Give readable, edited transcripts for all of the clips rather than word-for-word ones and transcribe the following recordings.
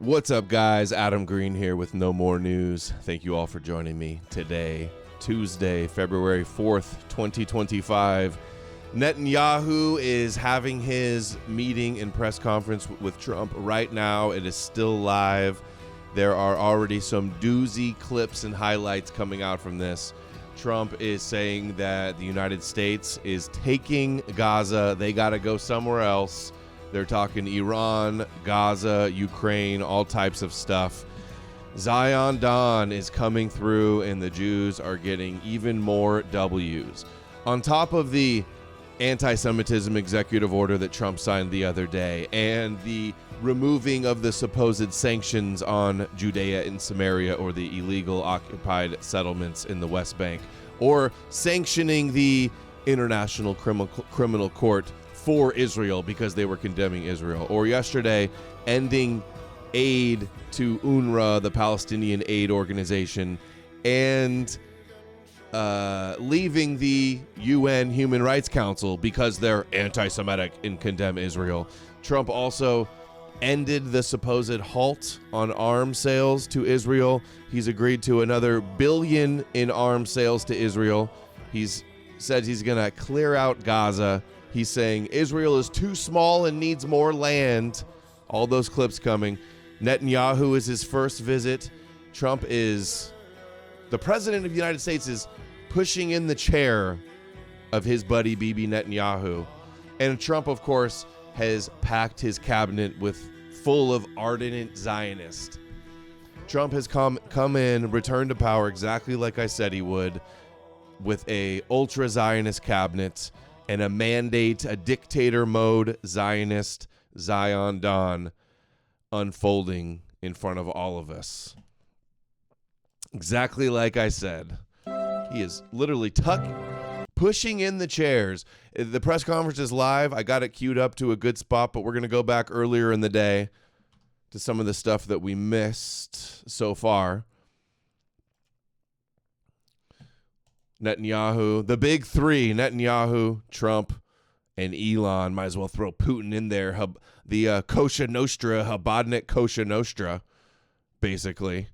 What's up, guys? Adam Green here with No More News. Thank you all for joining me today, Tuesday, February 4th, 2025. Netanyahu is having his meeting and press conference with Trump right now. It is still live. There are already some doozy clips and highlights coming out from this. Trump is saying that the United States is taking Gaza. They got to go somewhere else. They're talking Iran, Gaza, Ukraine, all types of stuff. Zion Dawn is coming through, and the Jews are getting even more W's. On top of the anti-Semitism executive order that Trump signed the other day and the removing of the supposed sanctions on Judea and Samaria, or the illegal occupied settlements in the West Bank, or sanctioning the International Criminal Court for Israel because they were condemning Israel, or yesterday ending aid to UNRWA, the Palestinian aid organization, and leaving the UN Human Rights Council because they're anti-Semitic and condemn Israel. Trump also ended the supposed halt on arms sales to Israel. He's agreed to another $1 billion in arms sales to Israel. He's said he's going to clear out Gaza. He's saying Israel is too small and needs more land. All those clips coming. Netanyahu is his first visit. The president of the United States is pushing in the chair of his buddy Bibi Netanyahu. And Trump, of course, has packed his cabinet full of ardent Zionists. Trump has come in, returned to power exactly like I said he would, with a ultra-Zionist cabinet and a dictator mode Zionist Zion Dawn unfolding in front of all of us. Exactly like I said. He is literally pushing in the chairs. The press conference is live. I got it queued up to a good spot, but we're going to go back earlier in the day to some of the stuff that we missed so far. Netanyahu, the big three, Netanyahu, Trump, and Elon. Might as well throw Putin in there. The Kosher Nostra, Habadnik Kosher Nostra, basically.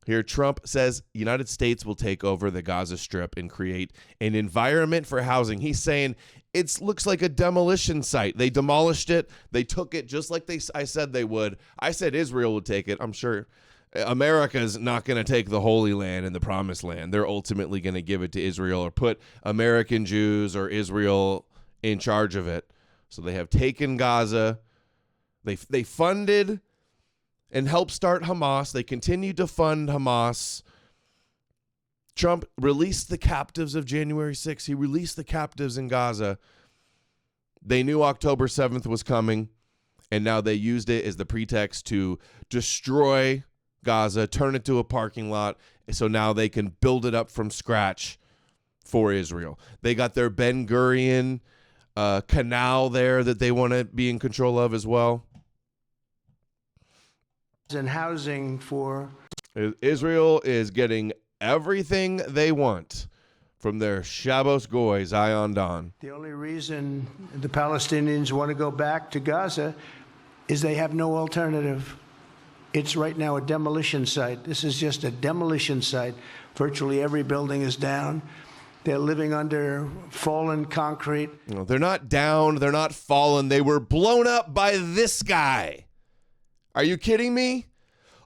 Here, Trump says United States will take over the Gaza Strip and create an environment for housing. He's saying it looks like a demolition site. They demolished it. They took it just like I said they would. I said Israel would take it. I'm sure America's not going to take the Holy Land and the Promised Land. They're ultimately going to give it to Israel or put American Jews or Israel in charge of it. So they have taken Gaza. They funded and helped start Hamas. They continue to fund Hamas. Trump released the captives of January 6th. He released the captives in Gaza. They knew October 7th was coming, and now they used it as the pretext to destroy Gaza, turn it to a parking lot, so now they can build it up from scratch for Israel. They got their Ben Gurion canal there that they want to be in control of as well. And housing for Israel is getting everything they want from their Shabbos Goy, Zion Dawn. The only reason the Palestinians want to go back to Gaza is they have no alternative. It's right now a demolition site. This is just a demolition site. Virtually every building is down. They're living under fallen concrete. No, they're not down. They're not fallen. They were blown up by this guy. Are you kidding me?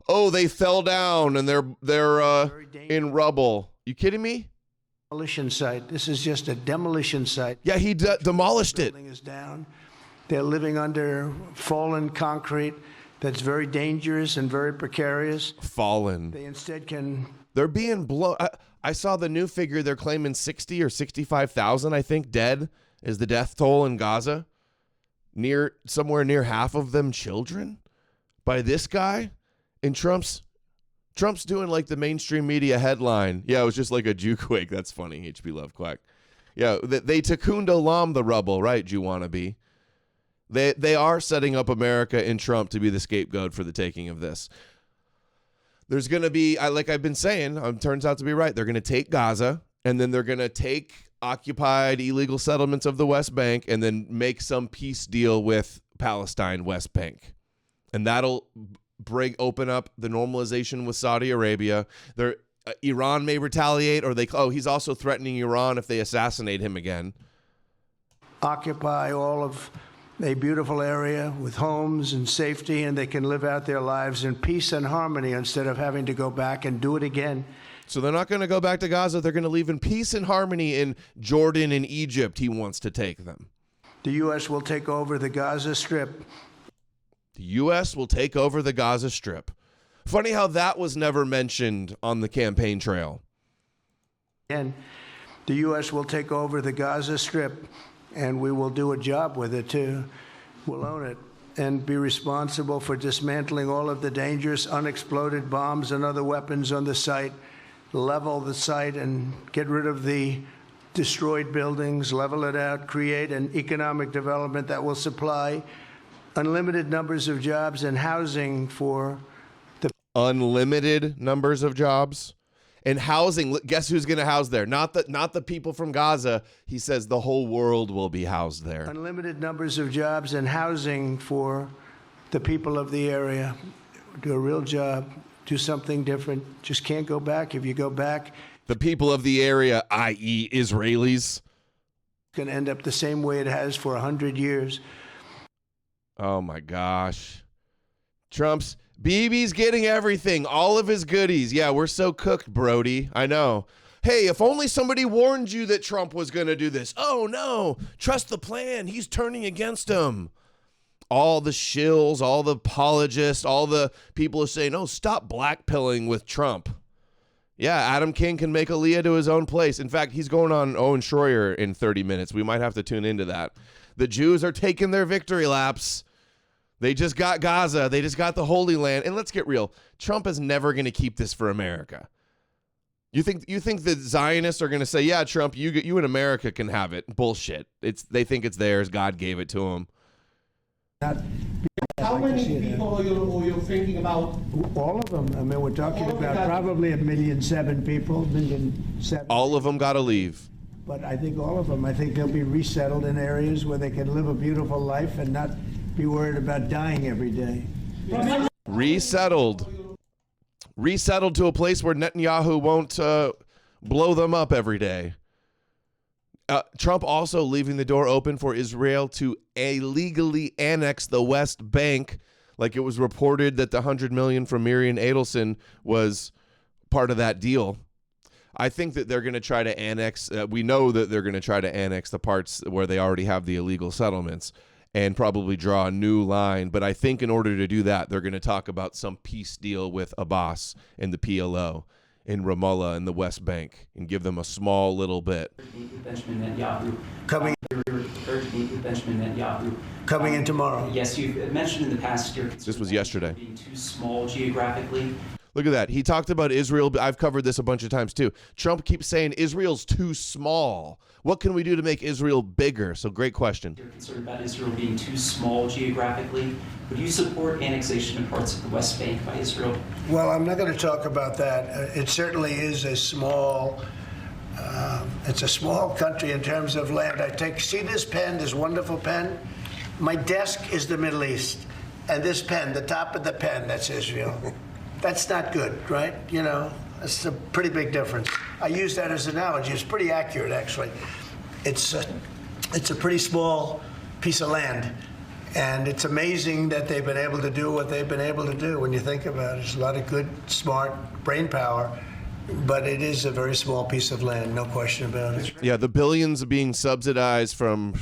Oh, they fell down and they're in rubble. You kidding me? Demolition site. This is just a demolition site. Yeah, he demolished it. Building is down. They're living under fallen concrete. That's very dangerous and very precarious. Fallen. They instead can. They're being blown. I saw the new figure. They're claiming 60 or 65,000, I think, dead is the death toll in Gaza. Somewhere near half of them children by this guy. And Trump's doing like the mainstream media headline. Yeah, it was just like a Jew quake. That's funny. H.P. Lovecraft. Yeah, they tikkun olam the rubble, right, Jew wannabe? They are setting up America and Trump to be the scapegoat for the taking of this. There's going to be, like I've been saying, turns out to be right. They're going to take Gaza, and then they're going to take occupied illegal settlements of the West Bank and then make some peace deal with Palestine, West Bank. and that'll open up the normalization with Saudi Arabia. Iran may retaliate, or he's also threatening Iran if they assassinate him again. Occupy all of a beautiful area with homes and safety, and they can live out their lives in peace and harmony instead of having to go back and do it again. So they're not going to go back to Gaza. They're going to leave in peace and harmony in Jordan and Egypt. He wants to take them. The U.S. will take over the Gaza Strip. The U.S. will take over the Gaza Strip. Funny how that was never mentioned on the campaign trail. And the U.S. will take over the Gaza Strip, and we will do a job with it, too. We'll own it and be responsible for dismantling all of the dangerous unexploded bombs and other weapons on the site, level the site and get rid of the destroyed buildings, level it out, create an economic development that will supply unlimited numbers of jobs and housing for the unlimited numbers of jobs and housing. Guess who's going to house there? Not the people from Gaza. He says the whole world will be housed there. Unlimited numbers of jobs and housing for the people of the area. Do a real job. Do something different. Just can't go back. If you go back, the people of the area, i.e. Israelis, going to end up the same way it has for 100 years. Oh my gosh. Bibi's getting everything, all of his goodies. Yeah, we're so cooked, Brody. I know. Hey, if only somebody warned you that Trump was going to do this. Oh no, trust the plan. He's turning against him. All the shills, all the apologists, all the people are saying, oh, stop blackpilling with Trump. Yeah, Adam King can make Aaliyah to his own place. In fact, he's going on Owen Schroyer in 30 minutes. We might have to tune into that. The Jews are taking their victory laps. They just got Gaza. They just got the Holy Land. And let's get real. Trump is never going to keep this for America. You think the Zionists are going to say, yeah, Trump, you in America can have it? Bullshit. They think it's theirs. God gave it to them. How many people are you thinking about? All of them. I mean, we're talking about probably 1.7 million people, 1.7 million. All of them got to leave. But I think all of them. I think they'll be resettled in areas where they can live a beautiful life and not be worried about dying every day. Resettled to a place where Netanyahu won't blow them up every day. Trump also leaving the door open for Israel to illegally annex the West Bank, like it was reported that the $100 million from Miriam Adelson was part of that deal. I think that they're going to try to annex. We know that they're going to try to annex the parts where they already have the illegal settlements and probably draw a new line. But I think in order to do that, they're going to talk about some peace deal with Abbas and the PLO in Ramallah and the West Bank and give them a small little bit. Coming in tomorrow. Yes, you've mentioned in the past your concern. This was yesterday. Being too small geographically. Look at that. He talked about Israel. I've covered this a bunch of times too. Trump keeps saying Israel's too small. What can we do to make Israel bigger? So great question. You're concerned about Israel being too small geographically. Would you support annexation of parts of the West Bank by Israel? Well, I'm not going to talk about that. It certainly is a small. It's a small country in terms of land. See this pen, this wonderful pen? My desk is the Middle East. And this pen, the top of the pen, that's Israel. That's not good, right? You know, it's a pretty big difference. I use that as an analogy. It's pretty accurate, actually. It's a pretty small piece of land. And it's amazing that they've been able to do what they've been able to do when you think about it. There's a lot of good, smart brain power. But it is a very small piece of land, no question about it. Yeah, the billions being subsidized from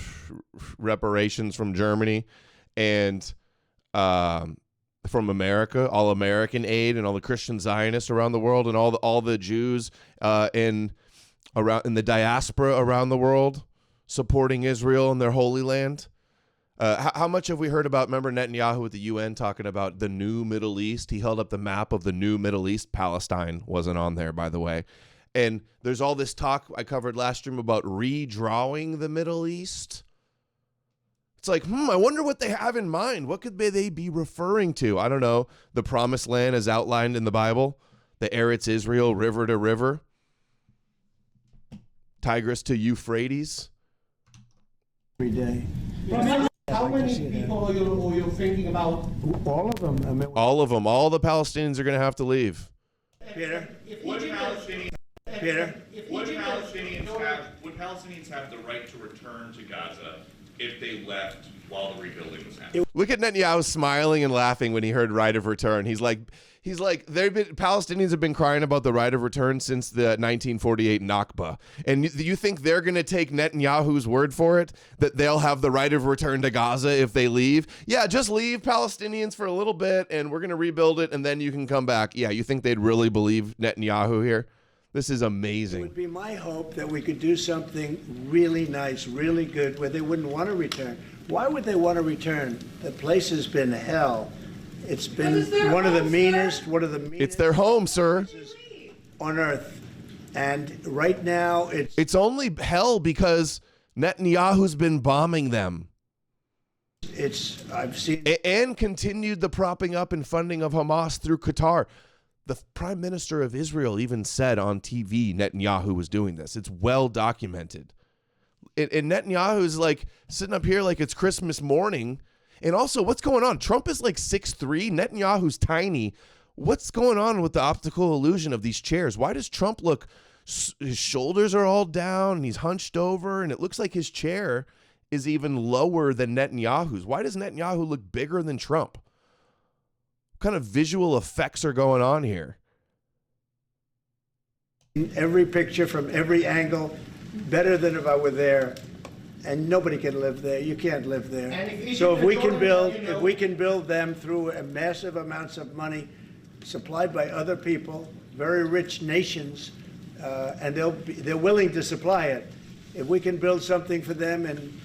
reparations from Germany and from America, all American aid and all the Christian Zionists around the world and all the Jews in the diaspora around the world supporting Israel and their Holy Land. How much have we heard about, remember Netanyahu at the UN talking about the new Middle East? He held up the map of the new Middle East. Palestine wasn't on there, by the way. And there's all this talk I covered last stream about redrawing the Middle East. It's like, I wonder what they have in mind. What could they be referring to? I don't know. The Promised Land as outlined in the Bible. The Eretz Israel, river to river. Tigris to Euphrates. Every day. How How many people are you thinking about? All of them. I mean, All of them. All the Palestinians are going to have to leave. Peter. Would Palestinians have the right to return to Gaza if they left while the rebuilding was happening? Look at Netanyahu smiling and laughing when he heard right of return. He's like, Palestinians have been crying about the right of return since the 1948 Nakba. And you think they're going to take Netanyahu's word for it, that they'll have the right of return to Gaza if they leave? Yeah, just leave Palestinians for a little bit and we're going to rebuild it and then you can come back. Yeah, you think they'd really believe Netanyahu here? This is it amazing. would be my hope that we could do something really nice, really good, where they wouldn't want to return. Why would they want to return? The place has been hell. It's been one of the meanest, It's their home, sir. places on earth. And right now, It's only hell because Netanyahu's been bombing them I've seen. and continued the propping up and funding of Hamas through Qatar. The prime minister of Israel even said on TV Netanyahu was doing this. It's well documented. And Netanyahu is like sitting up here like it's Christmas morning. And also, what's going on? Trump is like 6'3". Netanyahu's tiny. What's going on with the optical illusion of these chairs? Why does Trump look, his shoulders are all down and he's hunched over and it looks like his chair is even lower than Netanyahu's? Why does Netanyahu look bigger than Trump? What kind of visual effects are going on here? Every picture from every angle, better than if I were there. And nobody can live there. You can't live there. So if we can build them through massive amounts of money supplied by other people, very rich nations, and they're willing to supply it. If we can build something for them in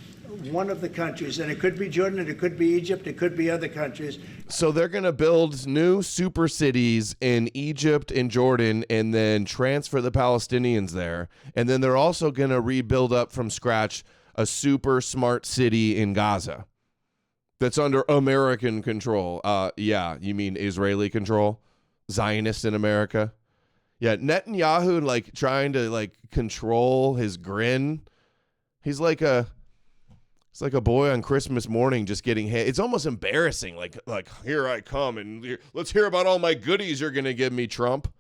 one of the countries, and it could be Jordan, and it could be Egypt, it could be other countries. So they're going to build new super cities in Egypt and Jordan and then transfer the Palestinians there. And then they're also going to rebuild up from scratch a super smart city in Gaza that's under American control. Yeah, you mean Israeli control? Zionist in America? Yeah, Netanyahu like trying to like control his grin. He's like a boy on Christmas morning just getting hit. It's almost embarrassing. Like here I come and let's hear about all my goodies you're going to give me, Trump.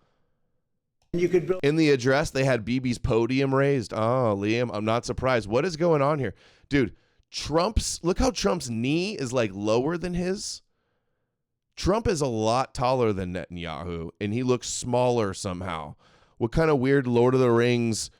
You could build. In the address, they had Bibi's podium raised. Oh, Liam, I'm not surprised. What is going on here? Dude, look how Trump's knee is like lower than his. Trump is a lot taller than Netanyahu, and he looks smaller somehow. What kind of weird Lord of the Rings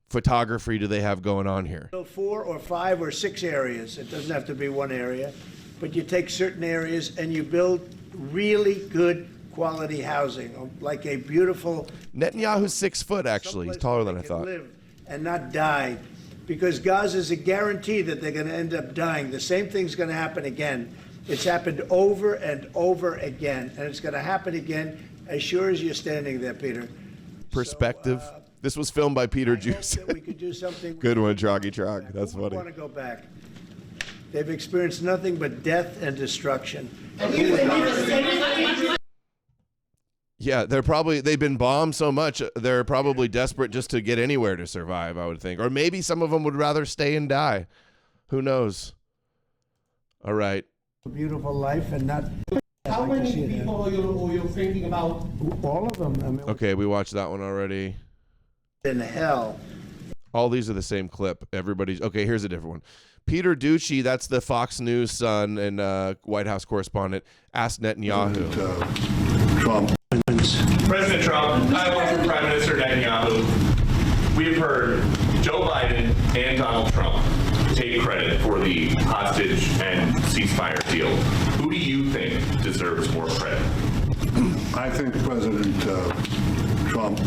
photography do they have going on here? 4 or 5 or 6 areas. It doesn't have to be one area, but you take certain areas and you build really good quality housing, like a beautiful. Netanyahu's 6 foot, actually. He's taller than I thought. Live and not die, because Gaza is a guarantee that they're going to end up dying. The same thing's going to happen again. It's happened over and over again, and it's going to happen again as sure as you're standing there, Peter. Perspective. This was filmed by Peter I hope Juice. that we could do something. Good one, Troggy Trog. That's Who would funny. want to go back? They've experienced nothing but death and destruction. Yeah, they've been bombed so much, they're probably desperate just to get anywhere to survive, I would think. Or maybe some of them would rather stay and die. Who knows? All right. A beautiful life and not. How many people are you thinking about? All of them. I mean, Okay, we watched that one already. in hell. All these are the same clip. Everybody's okay. Here's a different one. Peter Ducey, that's the Fox News son and White House correspondent, asked Netanyahu. Trump. President Trump, I work for Prime Minister Netanyahu. We've heard Joe Biden and Donald Trump take credit for the hostage and ceasefire deal. Who do you think deserves more credit? I think President Trump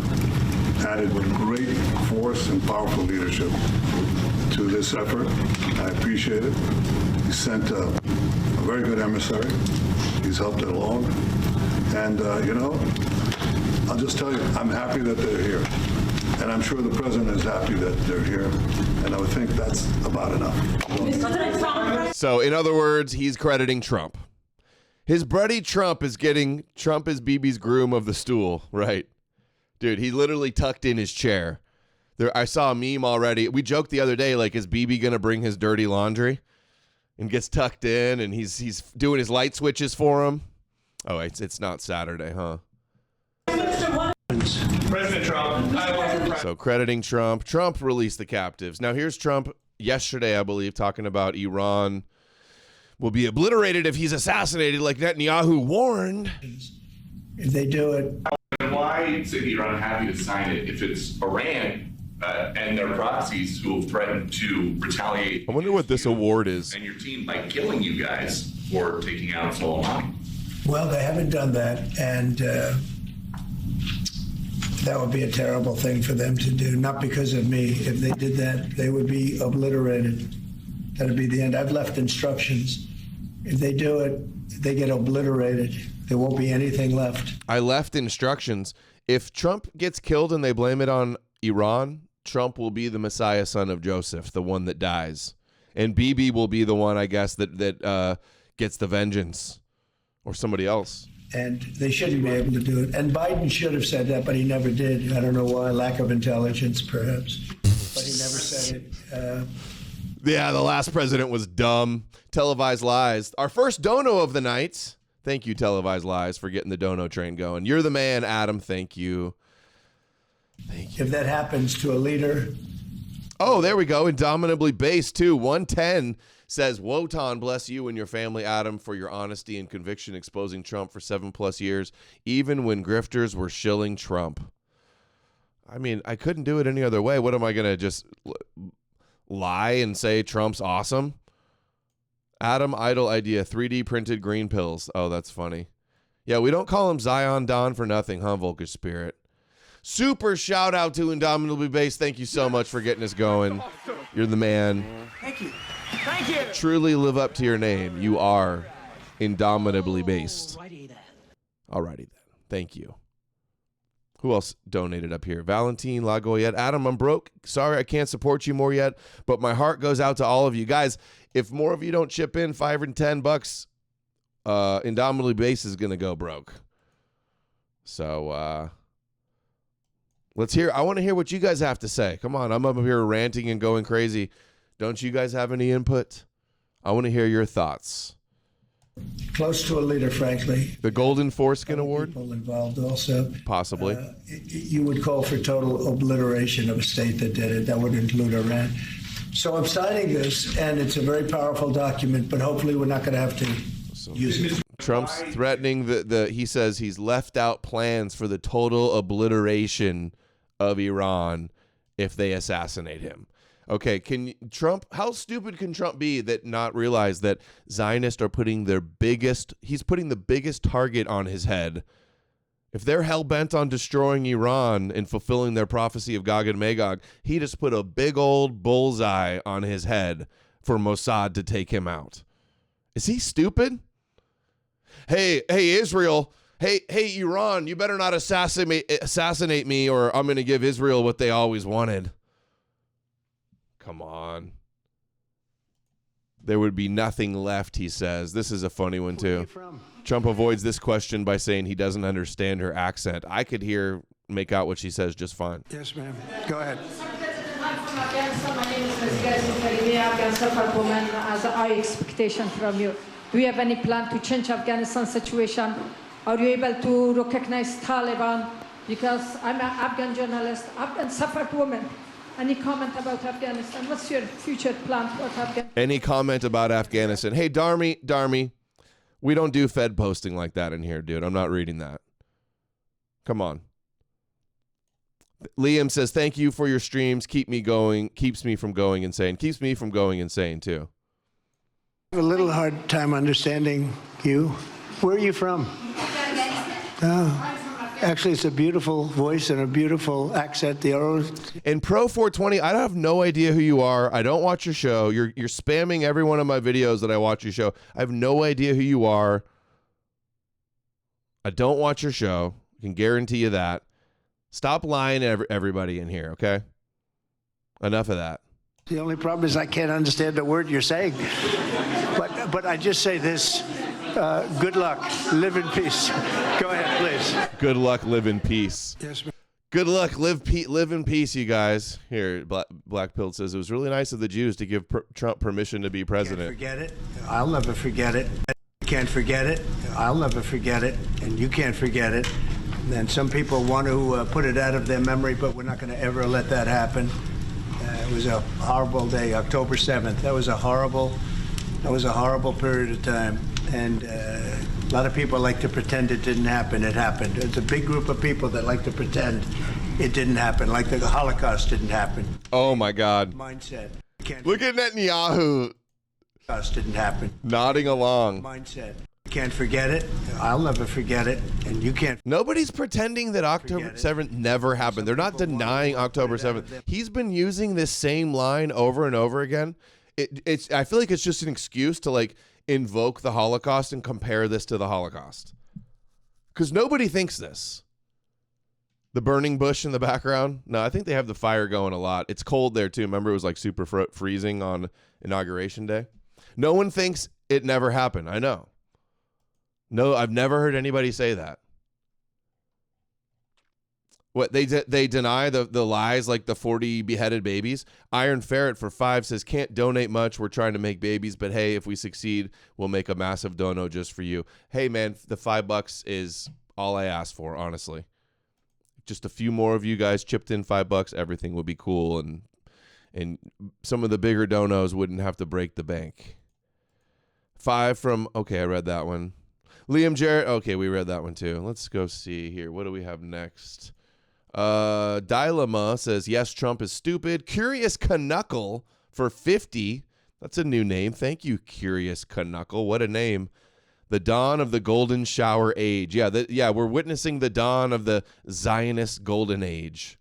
added great force and powerful leadership to this effort. I appreciate it. He sent a very good emissary. He's helped it along. And, I'll just tell you, I'm happy that they're here. And I'm sure the president is happy that they're here. And I would think that's about enough. So, in other words, he's crediting Trump. His buddy Trump is Bibi's groom of the stool, right? Dude, he literally tucked in his chair. I saw a meme already. We joked the other day, like, is Bibi going to bring his dirty laundry? and gets tucked in, and he's doing his light switches for him. Oh, it's not Saturday, huh? President Trump, I work for So crediting Trump. Trump released the captives. Now here's Trump yesterday, I believe, talking about Iran will be obliterated if he's assassinated, like Netanyahu warned. If they do it, Why is Iran happy to sign it if it's Iran and their proxies who have threatened to retaliate? I wonder what this award is. And your team by killing you guys for taking out Soleimani. well, they haven't done that, and that would be a terrible thing for them to do, not because of me. If they did that, they would be obliterated. That would be the end. I've left instructions. If they do it, they get obliterated. There won't be anything left. I left instructions. If Trump gets killed and they blame it on Iran, Trump will be the Messiah son of Joseph, the one that dies. And Bibi will be the one, I guess, that gets the vengeance, or somebody else. And they shouldn't be able to do it. And Biden should have said that, but he never did. I don't know why. Lack of intelligence, perhaps. But he never said it. Yeah, the last president was dumb. Televised lies. Our first dono of the night. Thank you, Televised Lies, for getting the dono train going. You're the man, Adam. Thank you. Thank you. If that happens to a leader, Oh, there we go. Indomitably based, too. 110 says, Wotan, bless you and your family, Adam, for your honesty and conviction exposing Trump for 7+ years, even when grifters were shilling Trump. I mean, I couldn't do it any other way. What am I going to just lie and say Trump's awesome? Adam, idle idea, 3D printed green pills. Oh, that's funny. Yeah, we don't call him Zion Don for nothing, huh, Volkish Spirit? Super shout out to Indomitably Based. Thank you so much for getting us going. You're the man. thank you. Truly live up to your name. You are Indomitably Based. Alrighty then. Thank you. Who else donated up here? Valentine Lagoyette. Adam, I'm broke. Sorry I can't support you more yet, but my heart goes out to all of you. Guys, if more of you don't chip in $5 and $10, Indomitably Based is going to go broke. So, let's hear. I want to hear what you guys have to say. Come on, I'm up here ranting and going crazy. Don't you guys have any input? I want to hear your thoughts. Close to a leader, frankly. The Golden Foreskin Award? People involved also. Possibly. You would call for total obliteration of a state that did it. That would include Iran. So I'm signing this, and it's a very powerful document, but hopefully we're not going to have to use it. Trump's threatening he says he's left out plans for the total obliteration of Iran if they assassinate him. Okay, how stupid can Trump be that not realize that Zionists are putting he's putting the biggest target on his head. If they're hell-bent on destroying Iran and fulfilling their prophecy of Gog and Magog, he just put a big old bullseye on his head for Mossad to take him out. Is he stupid? Hey, Israel. Hey, Iran, you better not assassinate me or I'm going to give Israel what they always wanted. Come on. There would be nothing left, he says. This is a funny one, too. Trump avoids this question by saying he doesn't understand her accent. I could make out what she says just fine. Yes, ma'am. Go ahead. I'm from Afghanistan. My name is Ms. Gaza. Afghan support woman as a high expectation from you. Do you have any plan to change Afghanistan situation? Are you able to recognize Taliban? Because I'm an Afghan journalist, Afghan support woman. Any comment about Afghanistan? What's your future plan for Afghanistan? Any comment about Afghanistan? Hey, Darmy, we don't do Fed posting like that in here, dude. I'm not reading that. Come on. Liam says, thank you for your streams. Keeps me from going insane. Keeps me from going insane, too. I have a little hard time understanding you. Where are you from? Oh. Actually, it's a beautiful voice and a beautiful accent. And Pro 420, I have no idea who you are. I don't watch your show. You're spamming every one of my videos that I watch your show. I have no idea who you are. I don't watch your show. I can guarantee you that. Stop lying to everybody in here, okay? Enough of that. The only problem is I can't understand a word you're saying. But I just say this. Good luck. Live in peace. Go ahead, please. Good luck. Live in peace. Yes, ma'am. Good luck. Live in peace, you guys. Here, Black Pill says it was really nice of the Jews to give Trump permission to be president. Can't forget it. I'll never forget it. You can't forget it. I'll never forget it, and you can't forget it. And some people want to put it out of their memory, but we're not going to ever let that happen. It was a horrible day, October 7th. That was a horrible period of time. And a lot of people like to pretend it didn't happen. It happened. It's a big group of people that like to pretend it didn't happen, like the Holocaust didn't happen. Oh, my God. Mindset. Look at Netanyahu. Holocaust didn't happen. Nodding along. Mindset. Can't forget it. I'll never forget it, and you can't. Nobody's pretending that October 7th never happened. They're not denying October 7th. He's been using this same line over and over again. I feel like it's just an excuse to like invoke the Holocaust and compare this to the Holocaust. Because nobody thinks this. The burning bush in the background. No, I think they have the fire going a lot. It's cold there too. Remember, it was like super freezing on Inauguration Day. No one thinks it never happened. I know. No, I've never heard anybody say that. What, they deny the lies like the 40 beheaded babies? Iron Ferret for 5 says, can't donate much. We're trying to make babies, but hey, if we succeed, we'll make a massive dono just for you. Hey, man, the $5 is all I ask for, honestly. Just a few more of you guys chipped in $5, everything would be cool, and some of the bigger donos wouldn't have to break the bank. 5 from, okay, I read that one. Liam Jarrett, okay, we read that one too. Let's go see here. What do we have next? Dilema says, yes, Trump is stupid. Curious Canuckle for 50. That's a new name. Thank you, Curious Canuckle. What a name. The dawn of the golden shower age. Yeah, we're witnessing the dawn of the Zionist golden age.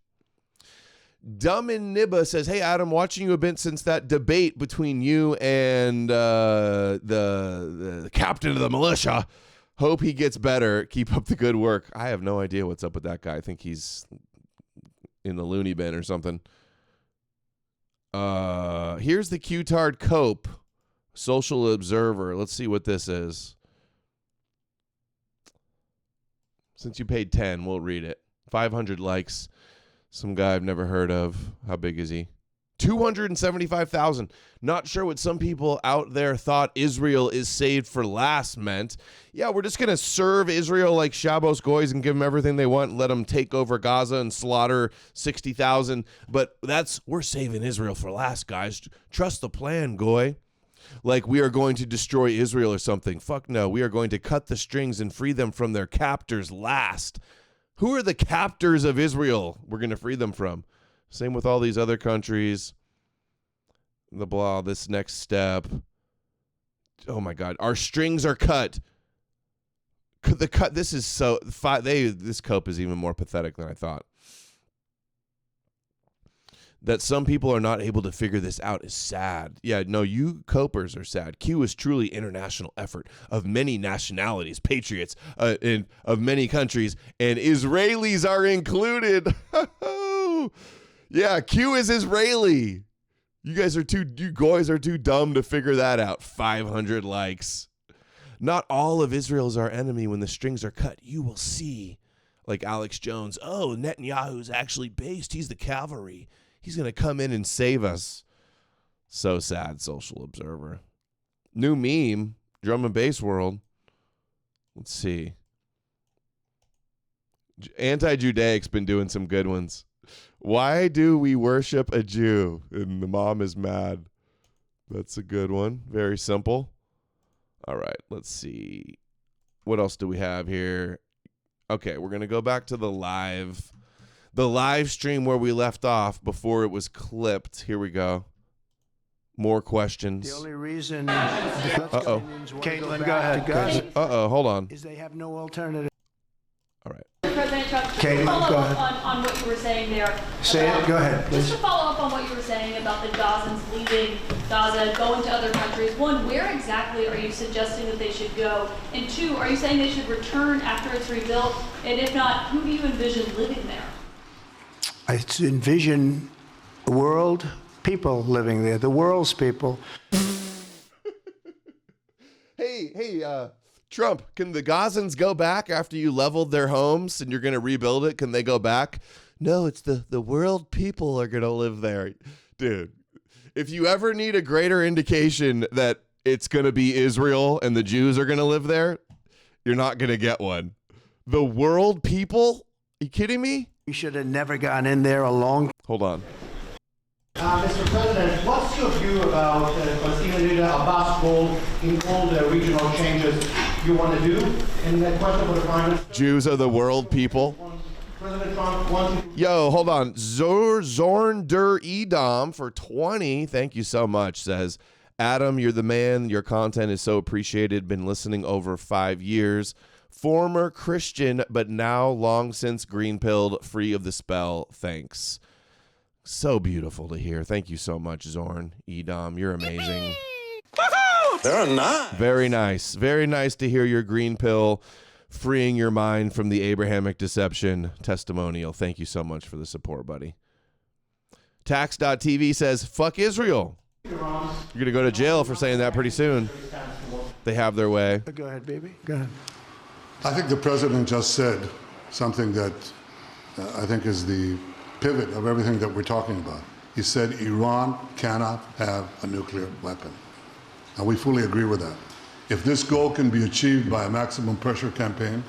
Dumb and Nibba says, hey, Adam, watching you a bit since that debate between you and the captain of the militia. Hope he gets better. Keep up the good work. I have no idea what's up with that guy. I think he's in the loony bin or something. Here's the Q-Tard Cope, Social Observer. Let's see what this is. Since you paid 10, we'll read it. 500 likes. Some guy I've never heard of. How big is he? 275,000. Not sure what some people out there thought Israel is saved for last meant. Yeah, we're just going to serve Israel like Shabbos Goys and give them everything they want and let them take over Gaza and slaughter 60,000. But we're saving Israel for last, guys. Trust the plan, Goy. Like we are going to destroy Israel or something. Fuck no. We are going to cut the strings and free them from their captors last. Who are the captors of Israel we're going to free them from? Same with all these other countries. This next step. Oh my God. Our strings are cut. This is so, this cope is even more pathetic than I thought. That some people are not able to figure this out is sad. Yeah, no, you copers are sad. Q is truly international effort of many nationalities, patriots of many countries, and Israelis are included. Yeah, Q is Israeli. You guys are you guys are too dumb to figure that out. 500 likes. Not all of Israel is our enemy when the strings are cut. You will see. Like Alex Jones. Oh, Netanyahu's actually based. He's the cavalry. He's going to come in and save us. So sad, Social Observer. New meme, drum and bass world. Let's see. Anti-Judaic's been doing some good ones. Why do we worship a Jew? And the mom is mad. That's a good one. Very simple. All right, let's see. What else do we have here? Okay, we're going to go back to the live stream where we left off before it was clipped. Here we go. More questions. The only reason Caitlin, go ahead. Hold on. Is they have no alternative. All right. President Trump, just Caitlin, to follow go up ahead. on what you were saying there. Say it. Go ahead, please. Just to follow up on what you were saying about the Gazans leaving Gaza, going to other countries. One, where exactly are you suggesting that they should go? And two, are you saying they should return after it's rebuilt? And if not, who do you envision living there? I envision world people living there, the world's people. Hey, Trump, can the Gazans go back after you leveled their homes and you're going to rebuild it? Can they go back? No, it's the world people are going to live there. Dude, if you ever need a greater indication that it's going to be Israel and the Jews are going to live there, you're not going to get one. The world people? Are you kidding me? We should have never gone in there a long Hold on. Mr. President, what's your view about Palestinian leader Abbas' role in all the regional changes you want to do? And the question for the Prime Minister. Jews are the world people. President Trump wanting to... Yo, hold on. Zorn Der Edom for 20. Thank you so much. Says, Adam, you're the man. Your content is so appreciated. Been listening over 5 years. Former Christian, but now long since green-pilled, free of the spell. Thanks. So beautiful to hear. Thank you so much, Zorn Edom. You're amazing. They're not. Very nice. Very nice to hear your green pill freeing your mind from the Abrahamic deception testimonial. Thank you so much for the support, buddy. Tax.tv says, fuck Israel. You're going to go to jail for saying that pretty soon. They have their way. Go ahead, baby. Go ahead. I think the president just said something that I think is the pivot of everything that we're talking about. He said Iran cannot have a nuclear weapon. And we fully agree with that. If this goal can be achieved by a maximum pressure campaign,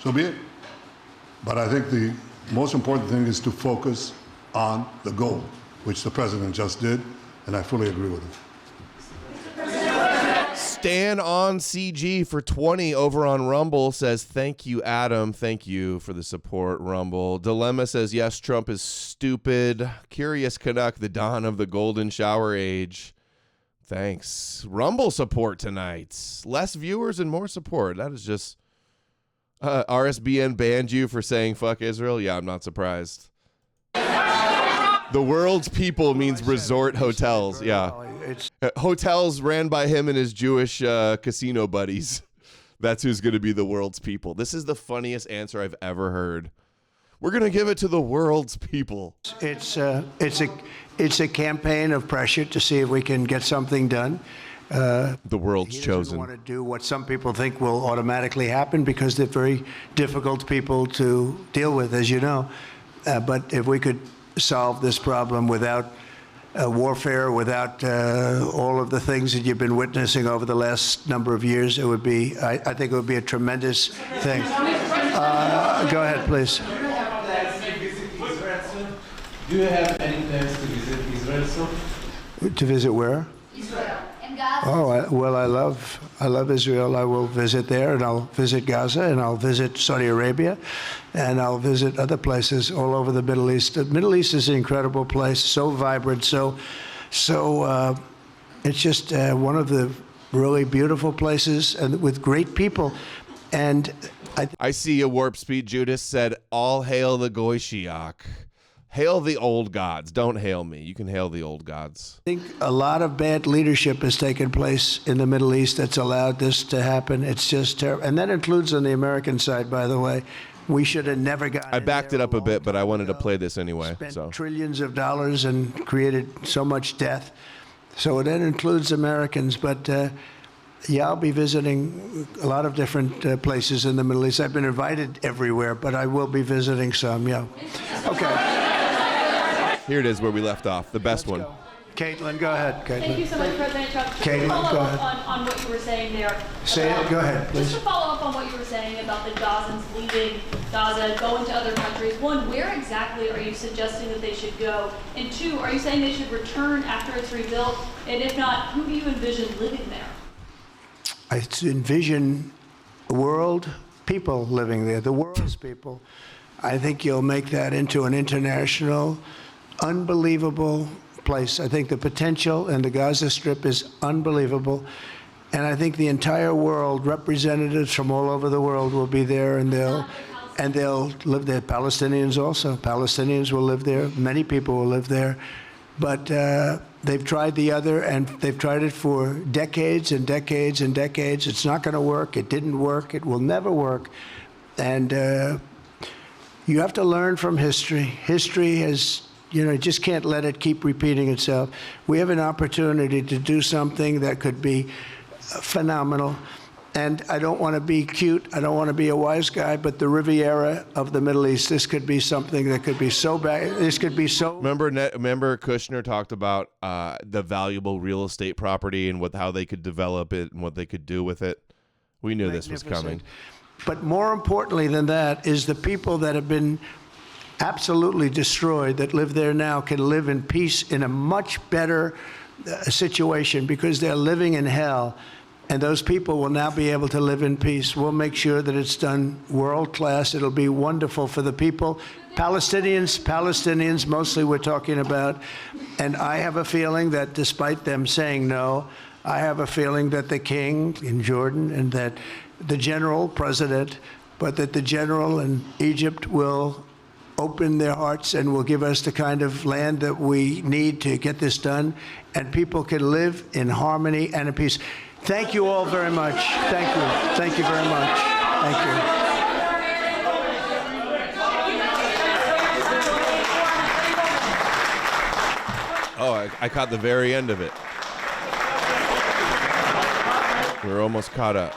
so be it. But I think the most important thing is to focus on the goal, which the president just did, and I fully agree with him. Stan on CG for 20 over on Rumble says, thank you, Adam. Thank you for the support, Rumble. Dilemma says, yes, Trump is stupid. Curious Canuck, the dawn of the golden shower age. Thanks. Rumble support tonight. Less viewers and more support. That is just... RSBN banned you for saying fuck Israel? Yeah, I'm not surprised. The world's people means resort hotels. Yeah. Hotels ran by him and his Jewish casino buddies. That's who's going to be the world's people. This is the funniest answer I've ever heard. We're going to give it to the world's people. It's a campaign of pressure to see if we can get something done. The world's He chosen. doesn't want to do what some people think will automatically happen because they're very difficult people to deal with, as you know. But if we could solve this problem without warfare, without all of the things that you've been witnessing over the last number of years, it would be, I think it would be a tremendous thing. Go ahead, please. Do you have any plans to visit Israel soon? To visit where? Israel and Gaza. Oh, I love Israel. I will visit there, and I'll visit Gaza, and I'll visit Saudi Arabia, and I'll visit other places all over the Middle East. The Middle East is an incredible place, so vibrant, so it's just one of the really beautiful places, and with great people. And I see a warp speed. Judas said, all hail the Goy Shiach. Hail the old gods. Don't hail me. You can hail the old gods. I think a lot of bad leadership has taken place in the Middle East that's allowed this to happen. It's just terrible. And that includes on the American side, by the way. We should have never gotten I backed in it there up a bit, but I wanted to ago. play this anyway. Spent So trillions of dollars and created so much death. So that includes Americans. But yeah, I'll be visiting a lot of different places in the Middle East. I've been invited everywhere, but I will be visiting some, yeah. Okay. here it is where we left off. The best one. Caitlin, go ahead. Thank you Caitlin. so much, President Trump. Just Caitlin, to follow go up ahead. on what you were saying there. Say it. Go ahead, please. Just to follow up on what you were saying about the Gazans leaving Gaza, going to other countries. One, where exactly are you suggesting that they should go? And two, are you saying they should return after it's rebuilt? And if not, who do you envision living there? I envision world people living there, the world's people. I think you'll make that into an international, unbelievable place. I think the potential in the Gaza Strip is unbelievable. And I think the entire world, representatives from all over the world will be there, and they'll live there. Palestinians also. Palestinians will live there. Many people will live there. But they've tried the other, and they've tried it for decades and decades and decades. It's not going to work. It didn't work. It will never work. And you have to learn from history. History has, you just can't let it keep repeating itself. We have an opportunity to do something that could be phenomenal. And I don't want to be cute. I don't want to be a wise guy, but the Riviera of the Middle East, this could be something that could be so bad. This could be so. Remember Kushner talked about the valuable real estate property and how they could develop it and what they could do with it. We knew this was coming. But more importantly than that is the people that have been absolutely destroyed that live there now can live in peace in a much better situation because they're living in hell. And those people will now be able to live in peace. We'll make sure that it's done world class. It'll be wonderful for the people. Palestinians mostly we're talking about. And I have a feeling that despite them saying no, I have a feeling that the king in Jordan and that the general president, but that the general in Egypt will open their hearts and will give us the kind of land that we need to get this done. And people can live in harmony and in peace. Thank you all very much. Thank you. Thank you very much. Thank you. Oh, I caught the very end of it. We're almost caught up.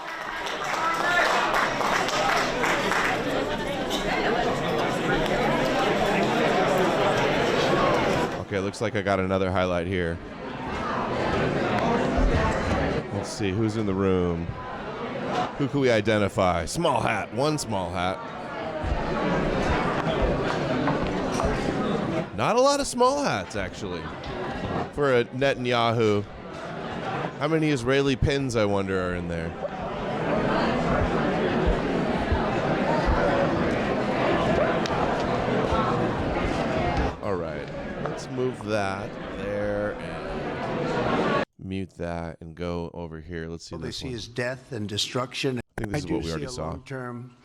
Okay, looks like I got another highlight here. Let's see, who's in the room? Who can we identify? Small hat, one small hat. Not a lot of small hats, actually, for a Netanyahu. How many Israeli pins, I wonder, are in there? All right, let's move that there and mute that and go over here. Let's see All they this see one. is death and destruction. I think this is what we already I do see a saw. long-term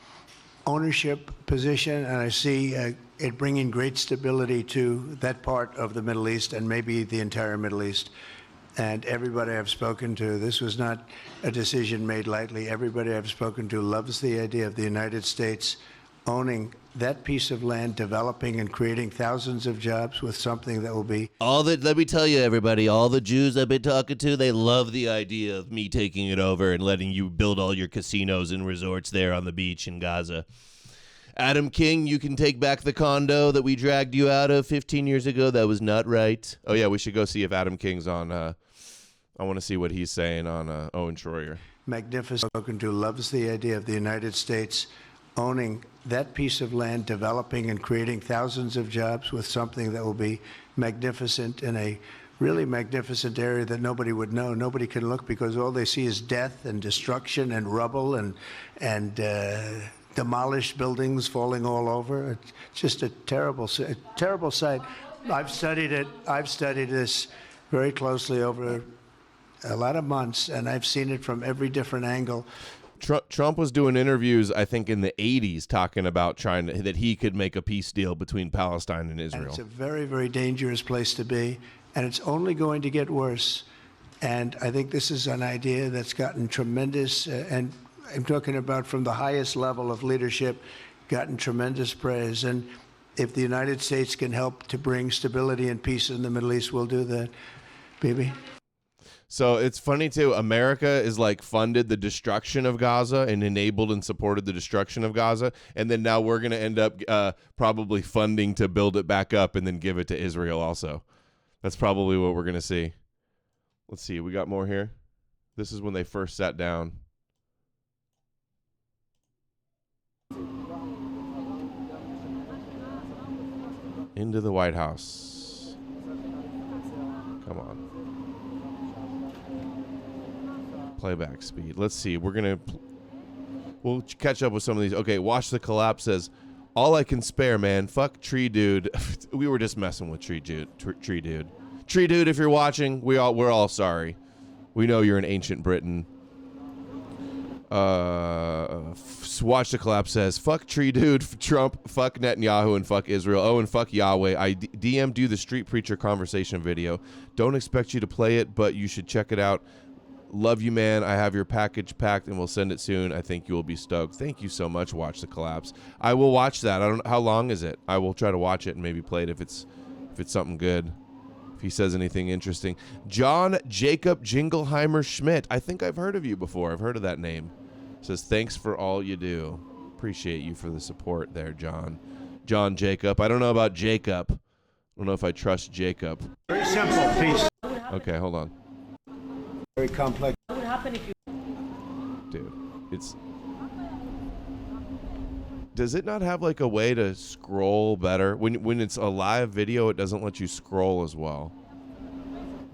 ownership position, and I see it bringing great stability to that part of the Middle East and maybe the entire Middle East. And everybody I've spoken to, this was not a decision made lightly. Everybody I've spoken to loves the idea of the United States owning that piece of land, developing and creating thousands of jobs with something that will be Let me tell you, everybody, all the Jews I've been talking to, they love the idea of me taking it over and letting you build all your casinos and resorts there on the beach in Gaza. Adam King, you can take back the condo that we dragged you out of 15 years ago. That was not right. Oh, yeah, we should go see if Adam King's on. I want to see what he's saying on Owen Schroyer. magnificent. Spoken to loves the idea of the United States owning that piece of land, developing and creating thousands of jobs with something that will be magnificent in a really magnificent area that nobody would know. Nobody can look because all they see is death and destruction and rubble and demolished buildings falling all over. It's just a terrible sight. I've studied it. I've studied this very closely over a lot of months, and I've seen it from every different angle. Trump was doing interviews, I think, in the 80s, talking about that he could make a peace deal between Palestine and Israel. And it's a very, very dangerous place to be, and it's only going to get worse. And I think this is an idea that's gotten tremendous, and I'm talking about from the highest level of leadership, gotten tremendous praise. And if the United States can help to bring stability and peace in the Middle East, we'll do that. Bibi? So it's funny, too. America is funded the destruction of Gaza and enabled and supported the destruction of Gaza. And then now we're going to end up probably funding to build it back up and then give it to Israel also. That's probably what we're going to see. Let's see. We got more here. This is when they first sat down. Into the White House. Come on. Playback speed. Let's see. We'll catch up with some of these. Okay, Watch the Collapse says, all I can spare, man. Fuck Tree Dude. We were just messing with Tree Dude. Tree Dude. Tree Dude, if you're watching, we're all sorry. We know you're in ancient Britain. Watch the Collapse says, fuck Tree Dude, Trump, fuck Netanyahu, and fuck Israel. Oh, and fuck Yahweh. I DM'd you the Street Preacher conversation video. Don't expect you to play it, but you should check it out. Love you, man. I have your package packed, and we'll send it soon. I think you will be stoked. Thank you so much, Watch the Collapse. I will watch that. I don't know. How long is it? I will try to watch it and maybe play it if it's something good. If he says anything interesting. John Jacob Jingleheimer Schmidt. I think I've heard of you before. I've heard of that name. Says, thanks for all you do. Appreciate you for the support there, John. John Jacob. I don't know about Jacob. I don't know if I trust Jacob. Very simple. Peace. Okay, hold on. Very complex. What would happen if you... Dude, it's... Does it not have like a way to scroll better? When it's a live video, it doesn't let you scroll as well.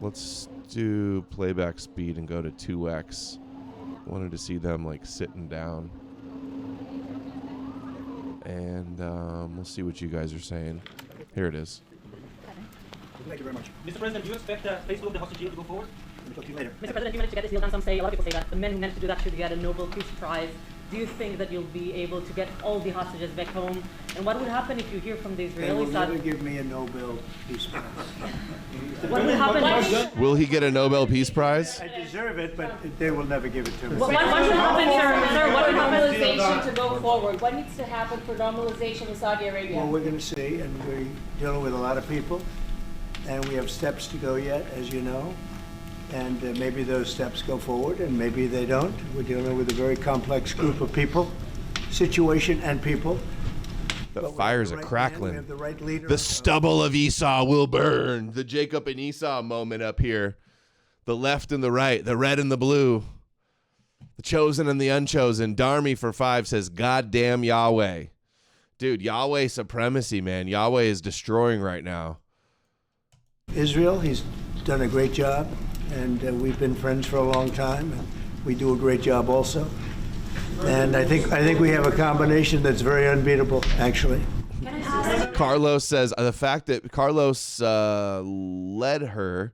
Let's do playback speed and go to 2x. Wanted to see them like sitting down. And we'll see what you guys are saying. Here it is. Thank you very much. Mr. President, do you expect Facebook, the hostage deal, to go forward? We'll talk to you later. Mr. President, you managed to get this deal done. Some say, a lot of people say that the men who managed to do that should get a Nobel Peace Prize. Do you think that you'll be able to get all the hostages back home? And what would happen if you hear from the They will Israelis never that... give me a Nobel Peace Prize. What would happen... Will he get a Nobel Peace Prize? I deserve it, but they will never give it to me. What should happen, sir? What would happen? Normalization to go forward. What needs to happen for normalization in Saudi Arabia? Well, we're going to see, and we're dealing with a lot of people, and we have steps to go yet, as you know, and maybe those steps go forward, and maybe they don't. We're dealing with a very complex group of people, situation and people. The fires are crackling. We have the right leader. The stubble of Esau will burn. The Jacob and Esau moment up here. The left and the right, the red and the blue. The chosen and the unchosen. Darmy for 5 says, God damn Yahweh. Dude, Yahweh supremacy, man. Yahweh is destroying right now. Israel, he's done a great job, and we've been friends for a long time, and we do a great job also. And I think we have a combination that's very unbeatable, actually. Carlos says the fact that Carlos led her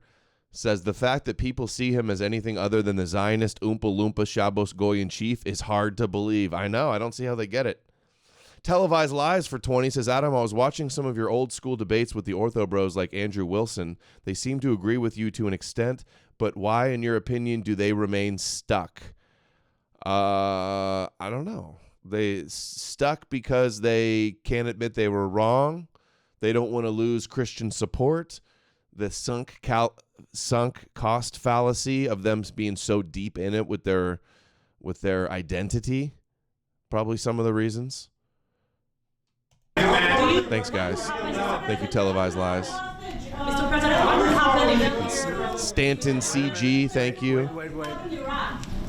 says the fact that people see him as anything other than the Zionist Oompa Loompa Shabbos Goy in chief is hard to believe. I know. I don't see how they get it. Televised Lies for 20 says, Adam, I was watching some of your old school debates with the Ortho Bros like Andrew Wilson. They seem to agree with you to an extent, but why, in your opinion, do they remain stuck? I don't know. They stuck because they can't admit they were wrong. They don't want to lose Christian support. The sunk cost fallacy of them being so deep in it with their identity. Probably some of the reasons. Thanks, guys. Thank you, Televised Lies. Mr. President, what would happen if... Stanton CG, thank you. Wait.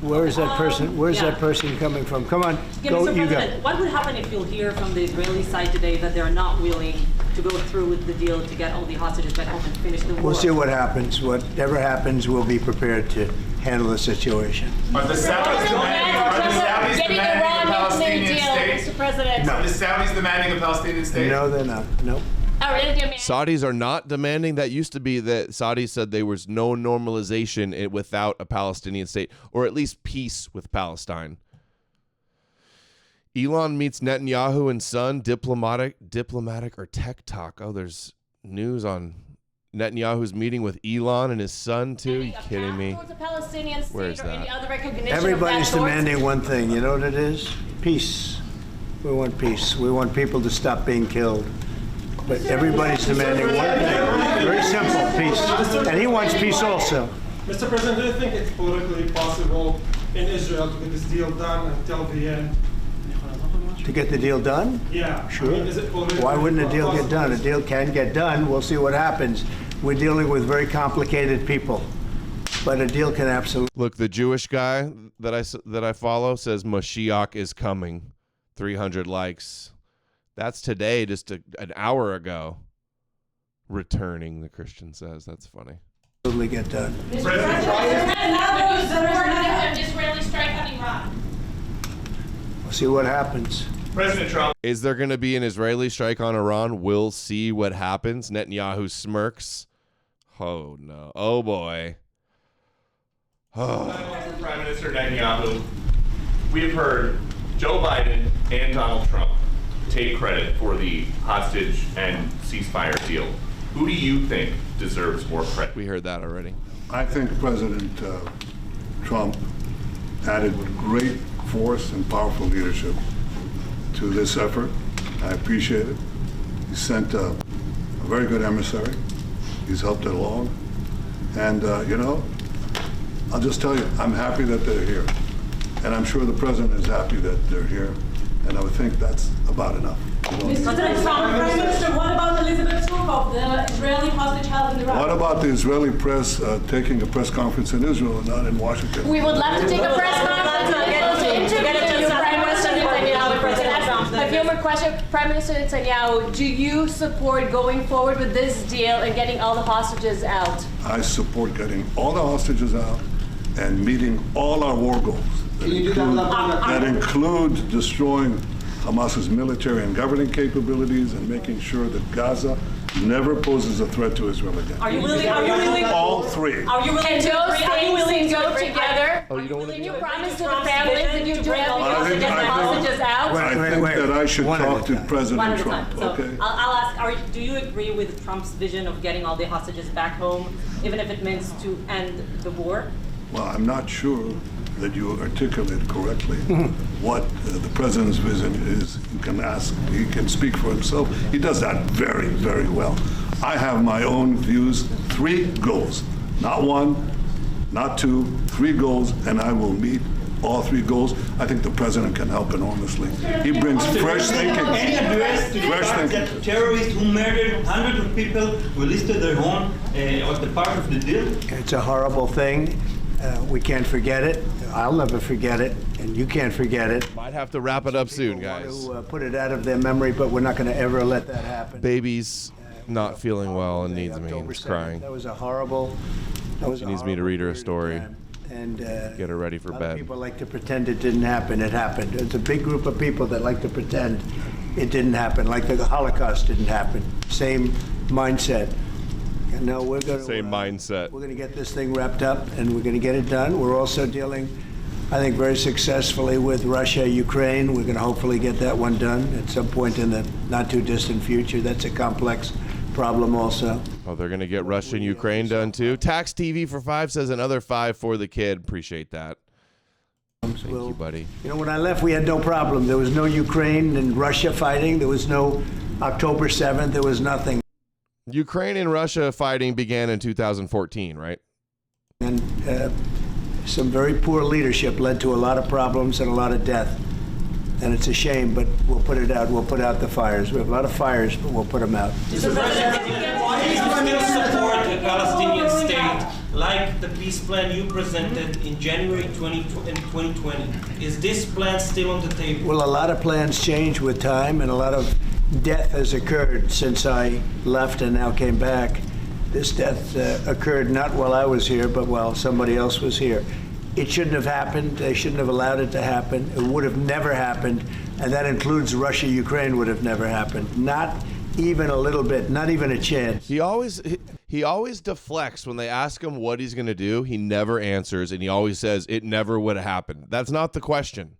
Where is that person? Where's that person coming from? Come on, go, you go. What would happen if you'll hear from the Israeli side today that they're not willing to go through with the deal to get all the hostages back home and finish the war? We'll see what happens. Whatever happens, we'll be prepared to handle the situation. Are the Saudis demanding a Palestinian state? Mr. President. Are the Saudis demanding a Palestinian state? No, they're not. No. Saudis are not demanding. That used to be that Saudis said there was no normalization without a Palestinian state, or at least peace with Palestine. Elon meets Netanyahu and son, diplomatic or tech talk. Oh, there's news on Netanyahu's meeting with Elon and his son too. Are you kidding me? Where's that? Everybody's demanding one thing. You know what it is? Peace. We want peace. We want people to stop being killed. But everybody's demanding one thing. Very simple, peace. And he wants peace also. Mr. President, do you think it's politically possible in Israel to get this deal done until the end? To get the deal done? Yeah. Sure. I mean, is it politically Why wouldn't a deal get possible? done? A deal can get done. We'll see what happens. We're dealing with very complicated people. But a deal can absolutely... Look, the Jewish guy that I follow says Mashiach is coming. 300 likes. That's today, just an hour ago. Returning, the Christian says. That's funny. Totally get done. Mr. President, would you support an Israeli strike on Iran? We'll see what happens. President Trump. Is there going to be an Israeli strike on Iran? We'll see what happens. Netanyahu smirks. Oh, no. Oh, boy. Oh. Prime Minister Netanyahu, we've heard Joe Biden and Donald Trump take credit for the hostage and ceasefire deal. Who do you think deserves more credit? We heard that already. I think President Trump added great force and powerful leadership to this effort. I appreciate it. He sent a very good emissary. He's helped it along. And, I'll just tell you, I'm happy that they're here. and I'm sure the president is happy that they're here, and I would think that's about enough. President Trump, Prime Minister, what about Elizabeth Shulkov, the Israeli hostage held in Iraq? What about the Israeli press taking a press conference in Israel and not in Washington? We would love to take a press conference to interview Prime Minister Netanyahu. A few more questions. Prime Minister Netanyahu, do you support going forward with this deal and getting all the hostages out? I support getting all the hostages out and meeting all our war goals that include destroying Hamas's military and governing capabilities and making sure that Gaza never poses a threat to Israel again. Are you willing? All three. Are you willing And to those agree? Are you willing things to go agree? together? Oh, you don't want Can to you do it? promise to the Trump's families vision that you to do bring all the everything to get the hostages out? I think that I should One at a talk to time. One President at a Trump. time. So Okay. I'll ask, do you agree with Trump's vision of getting all the hostages back home, even if it means to end the war? Well, I'm not sure that you articulated correctly what the president's vision is. You can ask, he can speak for himself. He does that very, very well. I have my own views, 3 goals, not 1, not 2, 3 goals, and I will meet all 3 goals. I think the president can help enormously. He brings fresh thinking. Any address to the Fresh fact thinking. that terrorists who murdered hundreds of people were listed their home as the part of the deal? It's a horrible thing. We can't forget it. I'll never forget it, and you can't forget it. Might have to wrap it up soon, guys. To put it out of their memory, but we're not going to ever let that happen. Baby's not feeling well and needs me. October He's 7th, crying. That was a horrible. That was She a needs me to horrible read her a period of story. time. And Get her ready for a lot bed. of people like to pretend it didn't happen. It happened. It's a big group of people that like to pretend it didn't happen, like the Holocaust didn't happen. Same mindset. And no, we're going to Same mindset. We're going to get this thing wrapped up, and we're going to get it done. We're also dealing, I think, very successfully with Russia, Ukraine. We're going to hopefully get that one done at some point in the not too distant future. That's a complex problem also. Oh, they're going to get Russia and Ukraine done too. Tax TV for 5 says another 5 for the kid. Appreciate that. Thank you, buddy. You know, when I left, we had no problem. There was no Ukraine and Russia fighting. There was no October 7th. There was nothing. Ukraine and Russia fighting began in 2014, right? And some very poor leadership led to a lot of problems and a lot of death. And it's a shame, but we'll put it out. We'll put out the fires. We have a lot of fires, but we'll put them out. Mr. President, why do you still support a Palestinian state like the peace plan you presented in January 2020? Is this plan still on the table? Well, a lot of plans change with time, and a lot of death has occurred since I left and now came back. This death occurred not while I was here, but while somebody else was here. It shouldn't have happened. They shouldn't have allowed it to happen. It would have never happened, and that includes Russia, Ukraine would have never happened. Not even a little bit, not even a chance. He always deflects when they ask him what he's going to do. He never answers, and he always says it never would have happened. That's not the question.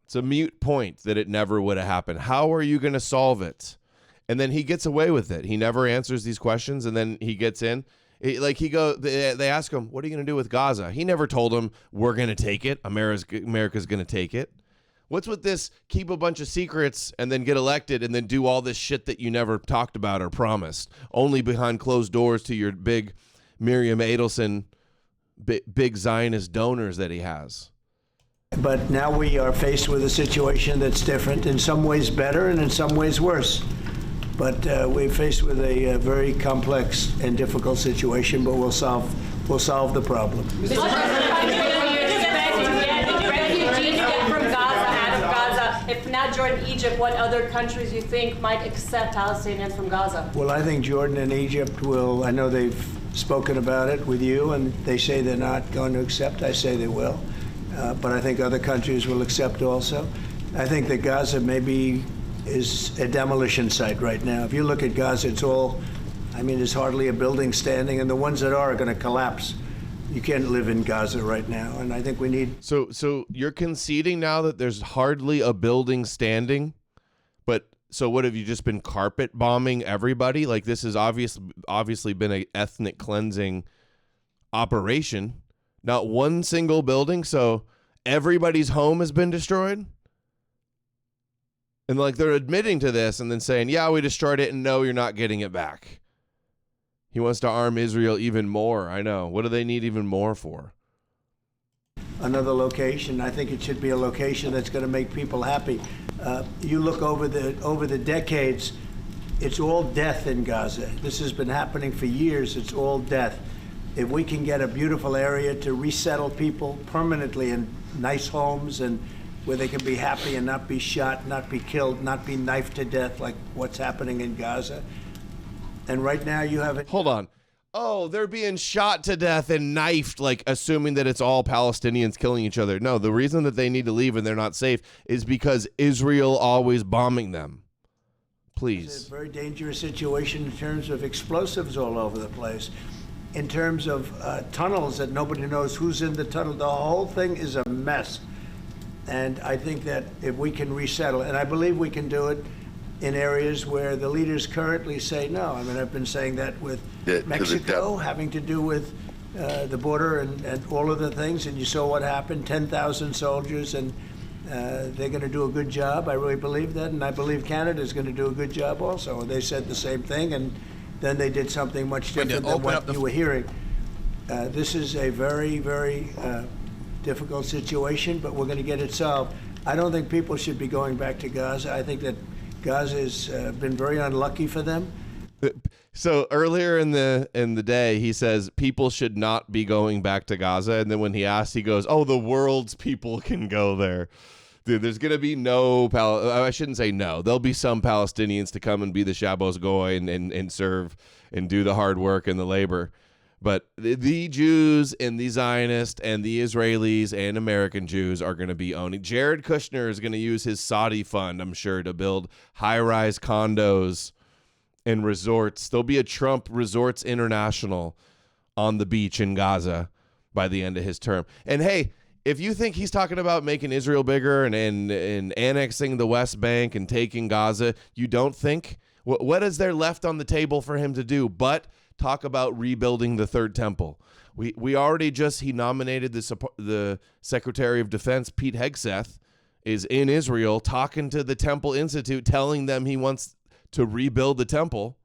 It's a mute point that it never would have happened. How are you going to solve it? And then he gets away with it. He never answers these questions, and then he gets in. They ask him, what are you going to do with Gaza? He never told them, we're going to take it. America's going to take it. What's with this keep a bunch of secrets and then get elected and then do all this shit that you never talked about or promised, only behind closed doors to your big Miriam Adelson, big Zionist donors that he has? But now we are faced with a situation that's different, in some ways better and in some ways worse. But we're faced with a very complex and difficult situation, but we'll solve the problem. Mr. If not Jordan, Egypt, what other countries you think might accept Palestinians from Gaza? Well, I think Jordan and Egypt will. I know they've spoken about it with you, and they say they're not going to accept. I say they will. But I think other countries will accept also. I think that Gaza maybe is a demolition site right now. If you look at Gaza, it's all, I mean, there's hardly a building standing, and the ones that are going to collapse. You can't live in Gaza right now, and I think we need... So you're conceding now that there's hardly a building standing? But so what, have you just been carpet bombing everybody? Like, this has obviously been an ethnic cleansing operation. Not one single building, so everybody's home has been destroyed? And like, they're admitting to this and then saying, yeah, we destroyed it, and no, you're not getting it back. He wants to arm Israel even more. I know. What do they need even more for? another location. I think it should be a location that's going to make people happy. You look over the decades, it's all death in Gaza. This has been happening for years. It's all death. If we can get a beautiful area to resettle people permanently in nice homes and where they can be happy and not be shot, not be killed, not be knifed to death like what's happening in Gaza. And right now you have it. Hold on. Oh, they're being shot to death and knifed, like assuming that it's all Palestinians killing each other. No, the reason that they need to leave and they're not safe is because Israel always bombing them. Please. It's a very dangerous situation in terms of explosives all over the place, in terms of tunnels that nobody knows who's in the tunnel. The whole thing is a mess. And I think that if we can resettle, and I believe we can do it in areas where the leaders currently say no. I mean, I've been saying that with Mexico, having to do with the border and all of the things, and you saw what happened, 10,000 soldiers, and they're going to do a good job. I really believe that, and I believe Canada's going to do a good job also. They said the same thing, and then they did something much different than what you were hearing. This is a very, very difficult situation, but we're going to get it solved. I don't think people should be going back to Gaza. I think that Gaza has been very unlucky for them. So earlier in the day, he says people should not be going back to Gaza, and then when he asked, he goes, "Oh, the world's people can go there." Dude, there's gonna be no I shouldn't say no. There'll be some Palestinians to come and be the Shabbos Goy and serve and do the hard work and the labor. But the Jews and the Zionists and the Israelis and American Jews are going to be owning. Jared Kushner is going to use his Saudi fund, I'm sure, to build high-rise condos and resorts. There'll be a Trump Resorts International on the beach in Gaza by the end of his term. And hey, if you think he's talking about making Israel bigger and annexing the West Bank and taking Gaza, you don't think? What is there left on the table for him to do but talk about rebuilding the Third Temple? We already he nominated the Secretary of Defense, Pete Hegseth, is in Israel talking to the Temple Institute, telling them he wants to rebuild the temple.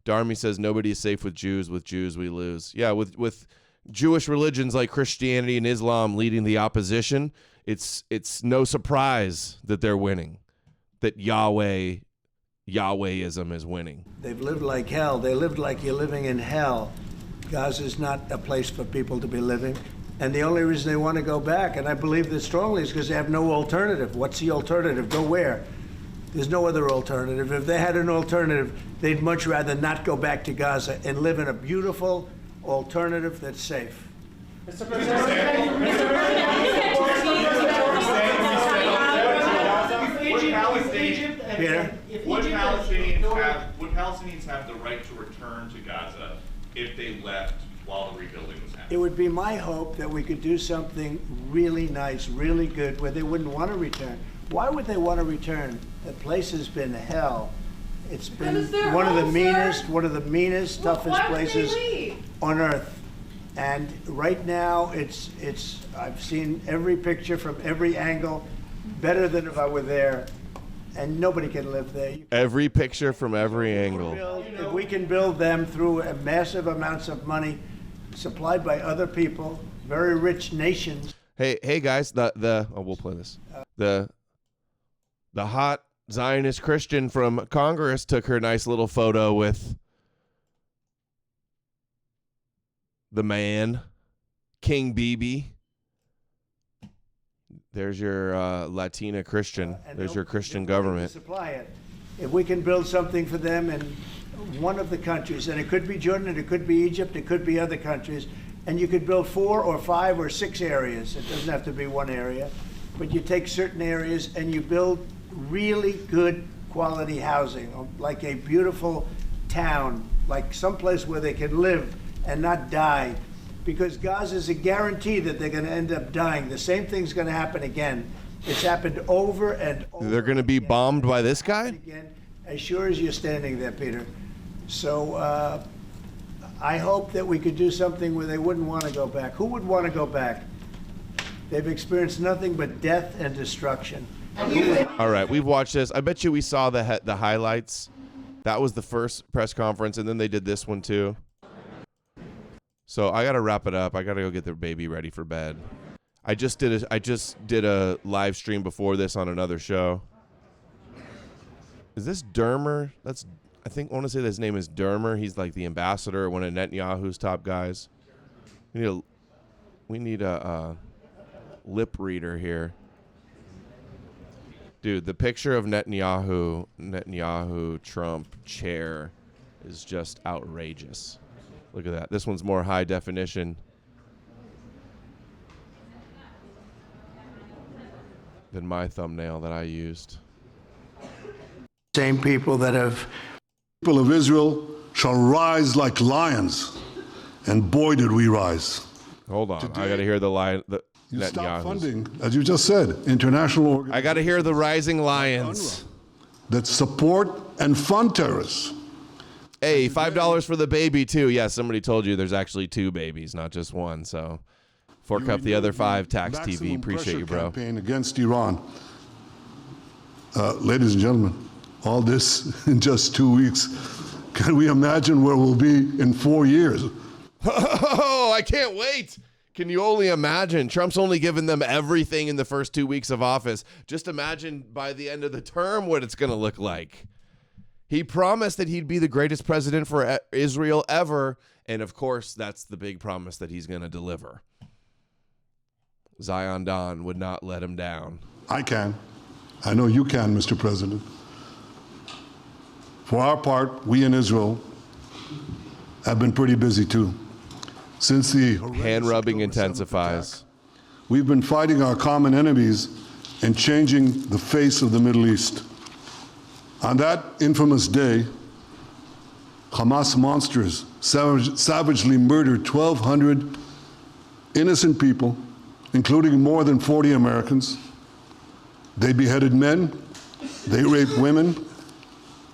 Darmy says nobody is safe with Jews. With Jews we lose. Yeah, with Jewish religions like Christianity and Islam leading the opposition, it's no surprise that they're winning, that Yahwehism is winning. They've lived like hell. They lived like you're living in hell. Gaza's not a place for people to be living. And the only reason they want to go back, and I believe this strongly, is because they have no alternative. What's the alternative? Go where? There's no other alternative. If they had an alternative, they'd much rather not go back to Gaza and live in a beautiful alternative that's safe. Mr. President, Would Palestinians have the right to return to Gaza if they left while the rebuilding was happening? It would be my hope that we could do something really nice, really good, where they wouldn't want to return. Why would they want to return? The place has been hell. It's been one of the meanest, toughest places on earth. And right now, I've seen every picture from every angle, better than if I were there. And nobody can live there. Every picture from every angle. If we can build them through massive amounts of money supplied by other people, very rich nations. Hey guys, we'll play this. The hot Zionist Christian from Congress took her nice little photo with the man, King Bibi. There's your Latina Christian. There's your Christian government. Supply it. If we can build something for them in one of the countries, and it could be Jordan, it could be Egypt, it could be other countries, and you could build 4 or 5 or 6 areas. It doesn't have to be one area, but you take certain areas and you build really good quality housing, like a beautiful town, like someplace where they can live and not die. Because Gaza is a guarantee that they're going to end up dying. The same thing's going to happen again. It's happened over and over. They're going to be bombed by this guy? Again, as sure as you're standing there, Peter. So I hope that we could do something where they wouldn't want to go back. Who would want to go back? They've experienced nothing but death and destruction. All right, we've watched this. I bet you we saw the highlights. That was the first press conference, and then they did this one too. So I got to wrap it up. I got to go get the baby ready for bed. I just did a live stream before this on another show. Is this Dermer? I want to say his name is Dermer. He's like the ambassador, one of Netanyahu's top guys. We need a lip reader here. Dude, the picture of Netanyahu, Trump chair is just outrageous. Look at that. This one's more high definition than my thumbnail that I used. Same people that have... People of Israel shall rise like lions, and boy did we rise. Hold on. I got to hear the line. You stop funding, as you just said, international organizations. I got to hear the rising lions that support and fund terrorists. Hey, $5 for the baby too. Yeah, somebody told you there's actually 2 babies, not just one. So fork up the other 5, Tax TV. Appreciate you, bro. Campaign against Iran. Ladies and gentlemen, all this in just 2 weeks. Can we imagine where we'll be in 4 years? Oh, I can't wait. Can you only imagine? Trump's only given them everything in the first 2 weeks of office. Just imagine by the end of the term what it's going to look like. He promised that he'd be the greatest president for Israel ever. And of course, that's the big promise that he's going to deliver. Zion Don would not let him down. I can. I know you can, Mr. President. For our part, we in Israel have been pretty busy too. Since the hand rubbing intensifies, attack, we've been fighting our common enemies and changing the face of the Middle East. On that infamous day, Hamas monsters savagely murdered 1,200 innocent people, including more than 40 Americans. They beheaded men, they raped women,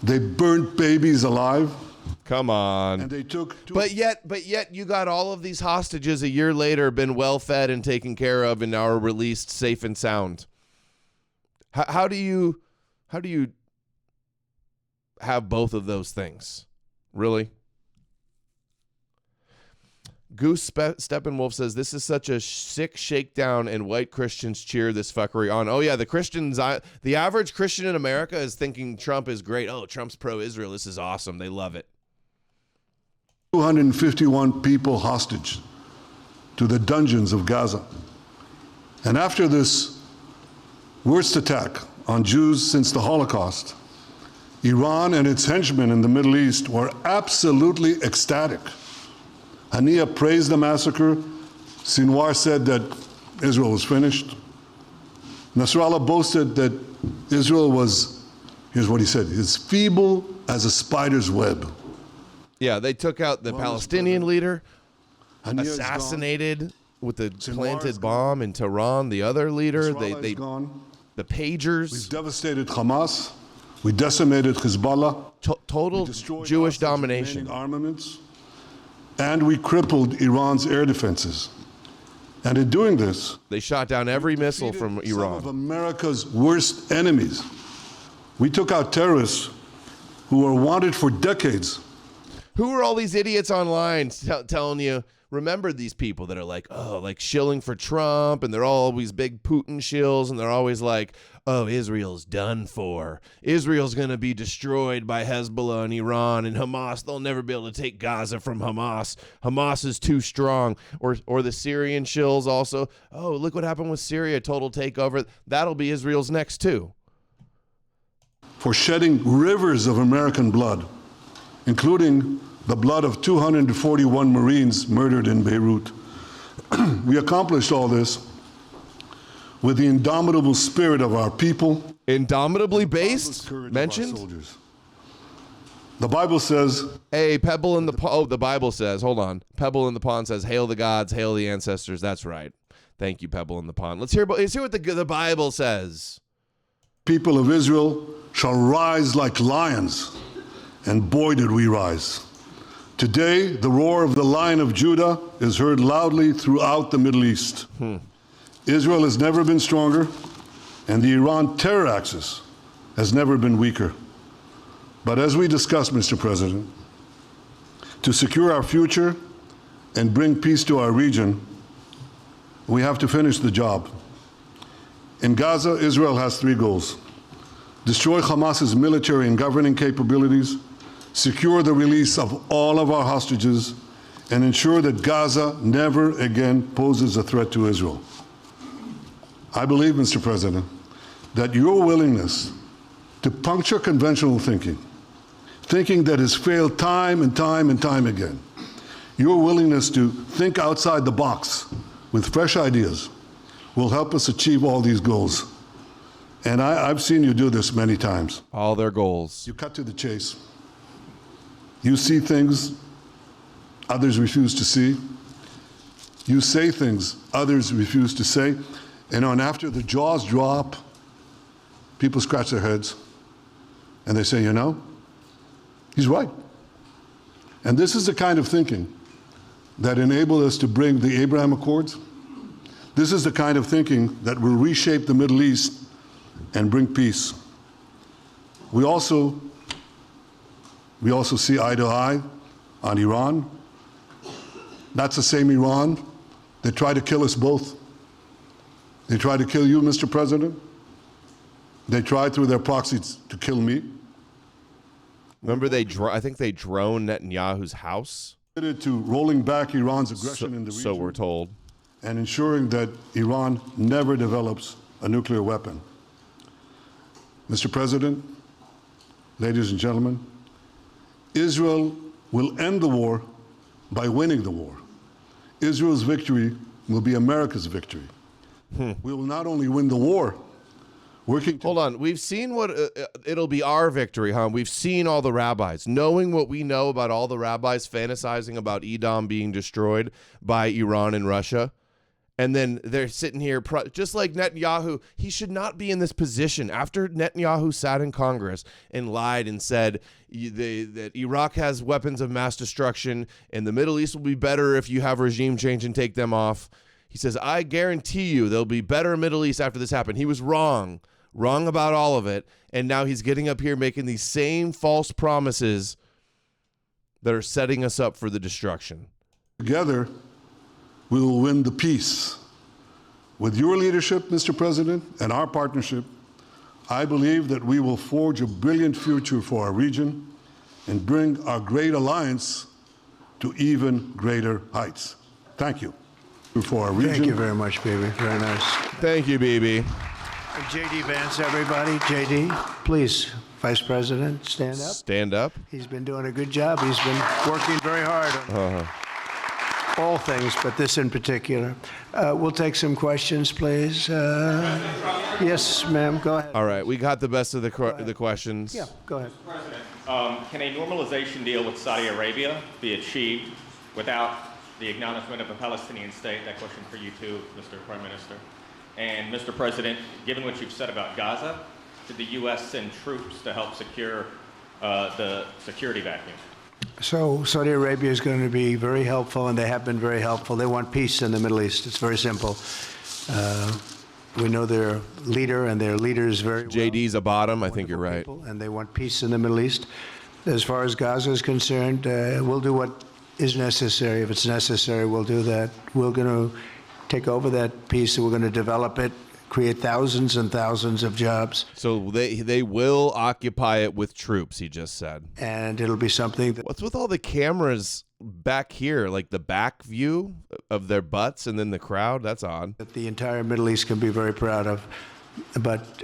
they burnt babies alive. Come on. And they took but yet you got all of these hostages a year later, been well fed and taken care of, and now are released safe and sound. How do you have both of those things? Really? Goose Steppenwolf says, this is such a sick shakedown and white Christians cheer this fuckery on. Oh, yeah, the average Christian in America is thinking Trump is great. Oh, Trump's pro-Israel. This is awesome. They love it. 251 people hostage to the dungeons of Gaza. And after this worst attack on Jews since the Holocaust, Iran and its henchmen in the Middle East were absolutely ecstatic. Haniya praised the massacre. Sinwar said that Israel was finished. Nasrallah boasted that Israel was, here's what he said, as feeble as a spider's web. Yeah, they took out the Palestinian leader, assassinated with the planted bomb in Tehran, the other leader. They gone. The pagers. We've devastated Hamas. We decimated Hezbollah. Total Jewish domination. Armaments. And we crippled Iran's air defenses. And in doing this, they shot down every missile from Iran. Some of America's worst enemies. We took out terrorists who were wanted for decades. Who are all these idiots online telling you, remember these people that are like, oh, like shilling for Trump, and they're always big Putin shills, and they're always like, oh, Israel's done for. Israel's going to be destroyed by Hezbollah and Iran and Hamas. They'll never be able to take Gaza from Hamas. Hamas is too strong. Or the Syrian shills also, oh, look what happened with Syria, total takeover. That'll be Israel's next too. For shedding rivers of American blood, including the blood of 241 Marines murdered in Beirut. We accomplished all this with the indomitable spirit of our people. Indomitably based? Mentioned? The Bible says... Hey, Pebble in the... Oh, the Bible says, hold on. Pebble in the Pond says, hail the gods, hail the ancestors. That's right. Thank you, Pebble in the Pond. Let's hear what the Bible says. People of Israel shall rise like lions, and boy did we rise. Today, the roar of the Lion of Judah is heard loudly throughout the Middle East. Israel has never been stronger, and the Iran terror axis has never been weaker. But as we discussed, Mr. President, to secure our future and bring peace to our region, We have to finish the job. In Gaza, Israel has 3 goals: destroy Hamas's military and governing capabilities, secure the release of all of our hostages, and ensure that Gaza never again poses a threat to Israel. I believe, Mr. President, that your willingness to puncture conventional thinking that has failed time and time and time again, your willingness to think outside the box with fresh ideas will help us achieve all these goals. And I've seen you do this many times. All their goals. You cut to the chase. You see things others refuse to see. You say things others refuse to say. And after the jaws drop, people scratch their heads and they say, you know, he's right. And this is the kind of thinking that enabled us to bring the Abraham Accords. This is the kind of thinking that will reshape the Middle East and bring peace. We also see eye to eye on Iran. That's the same Iran that tried to kill us both. They tried to kill you, Mr. President. They tried through their proxies to kill me. Remember, I think they droned Netanyahu's house. To rolling back Iran's aggression in the region. So we're told. And ensuring that Iran never develops a nuclear weapon. Mr. President, ladies and gentlemen, Israel will end the war by winning the war. Israel's victory will be America's victory. We will not only win the war, Hold on. We've seen what it'll be our victory, huh? We've seen all the rabbis. Knowing what we know about all the rabbis fantasizing about Edom being destroyed by Iran and Russia. And then they're sitting here, just like Netanyahu, he should not be in this position. After Netanyahu sat in Congress and lied and said that Iraq has weapons of mass destruction and the Middle East will be better if you have regime change and take them off. He says, I guarantee you there'll be better Middle East after this happened. He was wrong about all of it. And now he's getting up here making these same false promises that are setting us up for the destruction. Together, we will win the peace. With your leadership, Mr. President, and our partnership, I believe that we will forge a brilliant future for our region and bring our great alliance to even greater heights. Thank you. For our region. Thank you very much, Bibi. Very nice. Thank you, Bibi. J.D. Vance, everybody. J.D., please, Vice President, stand up. Stand up. He's been doing a good job. He's been working very hard on all things, but this in particular. We'll take some questions, please. Yes, ma'am, go ahead. All right, we got the best of the questions. Yeah, go ahead. President, can a normalization deal with Saudi Arabia be achieved without the acknowledgement of a Palestinian state? That question for you too, Mr. Prime Minister. And Mr. President, given what you've said about Gaza, did the U.S. send troops to help secure the security vacuum? So Saudi Arabia is going to be very helpful, and they have been very helpful. They want peace in the Middle East. It's very simple. We know their leader and their leaders very well. JD's a bottom. I think you're right. People, and they want peace in the Middle East. As far as Gaza is concerned, we'll do what is necessary. If it's necessary, we'll do that. We're going to take over that piece, and we're going to develop it, create thousands and thousands of jobs. So they will occupy it with troops, he just said. And it'll be something that... What's with all the cameras back here, like the back view of their butts and then the crowd? That's odd. That the entire Middle East can be very proud of. But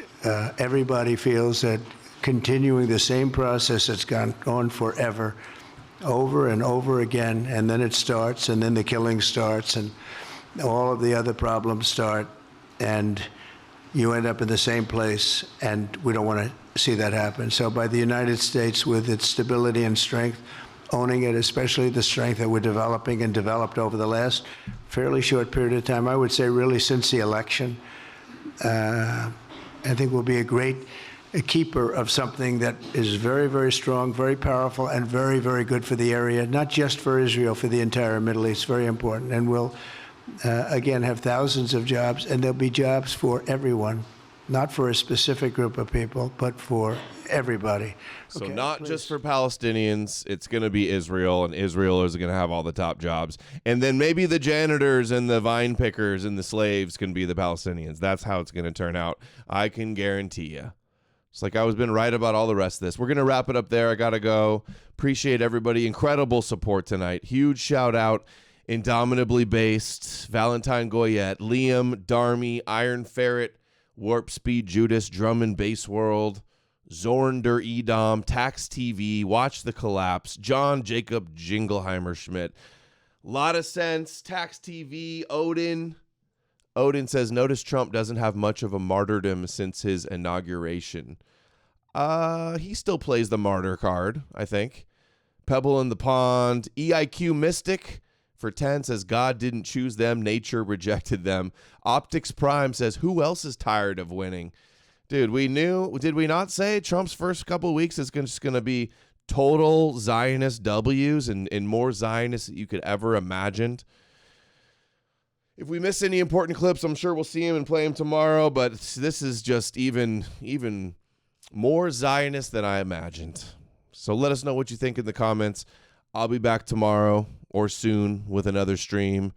everybody feels that continuing the same process that's gone on forever, over and over again, and then it starts, and then the killing starts, and all of the other problems start, and you end up in the same place, and we don't want to see that happen. So by the United States, with its stability and strength, owning it, especially the strength that we're developing and developed over the last fairly short period of time, I would say really since the election, I think we'll be a keeper of something that is very, very strong, very powerful, and very, very good for the area, not just for Israel, for the entire Middle East. Very important. And we'll, again, have thousands of jobs, and there'll be jobs for everyone not for a specific group of people, but for everybody. So Okay, not please. just for Palestinians, it's going to be Israel, and Israel is going to have all the top jobs. And then maybe the janitors and the vine pickers and the slaves can be the Palestinians. That's how it's going to turn out. I can guarantee you. It's like I was been right about all the rest of this. We're going to wrap it up there. I got to go. Appreciate everybody. Incredible support tonight. Huge shout out. Indomitably Based, Valentine Goyette, Liam, Darmy, Iron Ferret, Warp Speed Judas, Drum and Bass World, Zorn der Edom, Tax TV, Watch the Collapse, John Jacob Jingleheimer Schmidt. Lot of sense. Tax TV, Odin. Odin says, notice Trump doesn't have much of a martyrdom since his inauguration. He still plays the martyr card, I think. Pebble in the Pond. EIQ Mystic for 10 says, God didn't choose them. Nature rejected them. Optics Prime says, who else is tired of winning? Dude, we knew. Did we not say Trump's first couple of weeks is just going to be total Zionist W's and more Zionists that you could ever imagined? If we miss any important clips, I'm sure we'll see him and play him tomorrow, but this is just even more Zionist than I imagined. So let us know what you think in the comments. I'll be back tomorrow or soon with another stream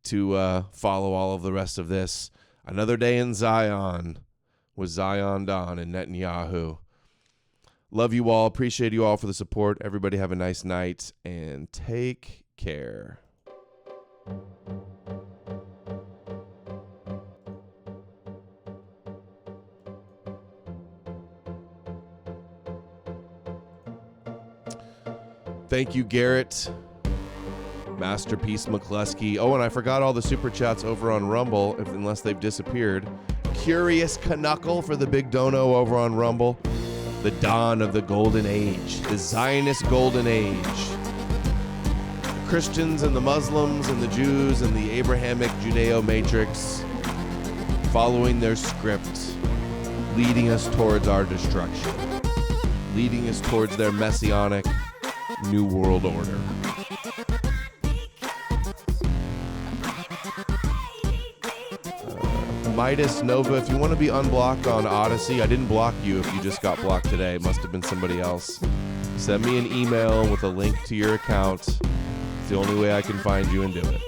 to follow all of the rest of this. Another day in Zion with Zion Don and Netanyahu. Love you all. Appreciate you all for the support. Everybody have a nice night and take care. Thank you, Garrett. Masterpiece McCluskey. Oh, and I forgot all the super chats over on Rumble, unless they've disappeared. Curious Knuckle for the big dono over on Rumble. The dawn of the golden age. The Zionist golden age. Christians and the Muslims and the Jews and the Abrahamic Judeo matrix following their script, leading us towards our destruction, leading us towards their messianic New World Order. Midas Nova, if you want to be unblocked on Odyssey, I didn't block you if you just got blocked today. It must have been somebody else. Send me an email with a link to your account. It's the only way I can find you and do it.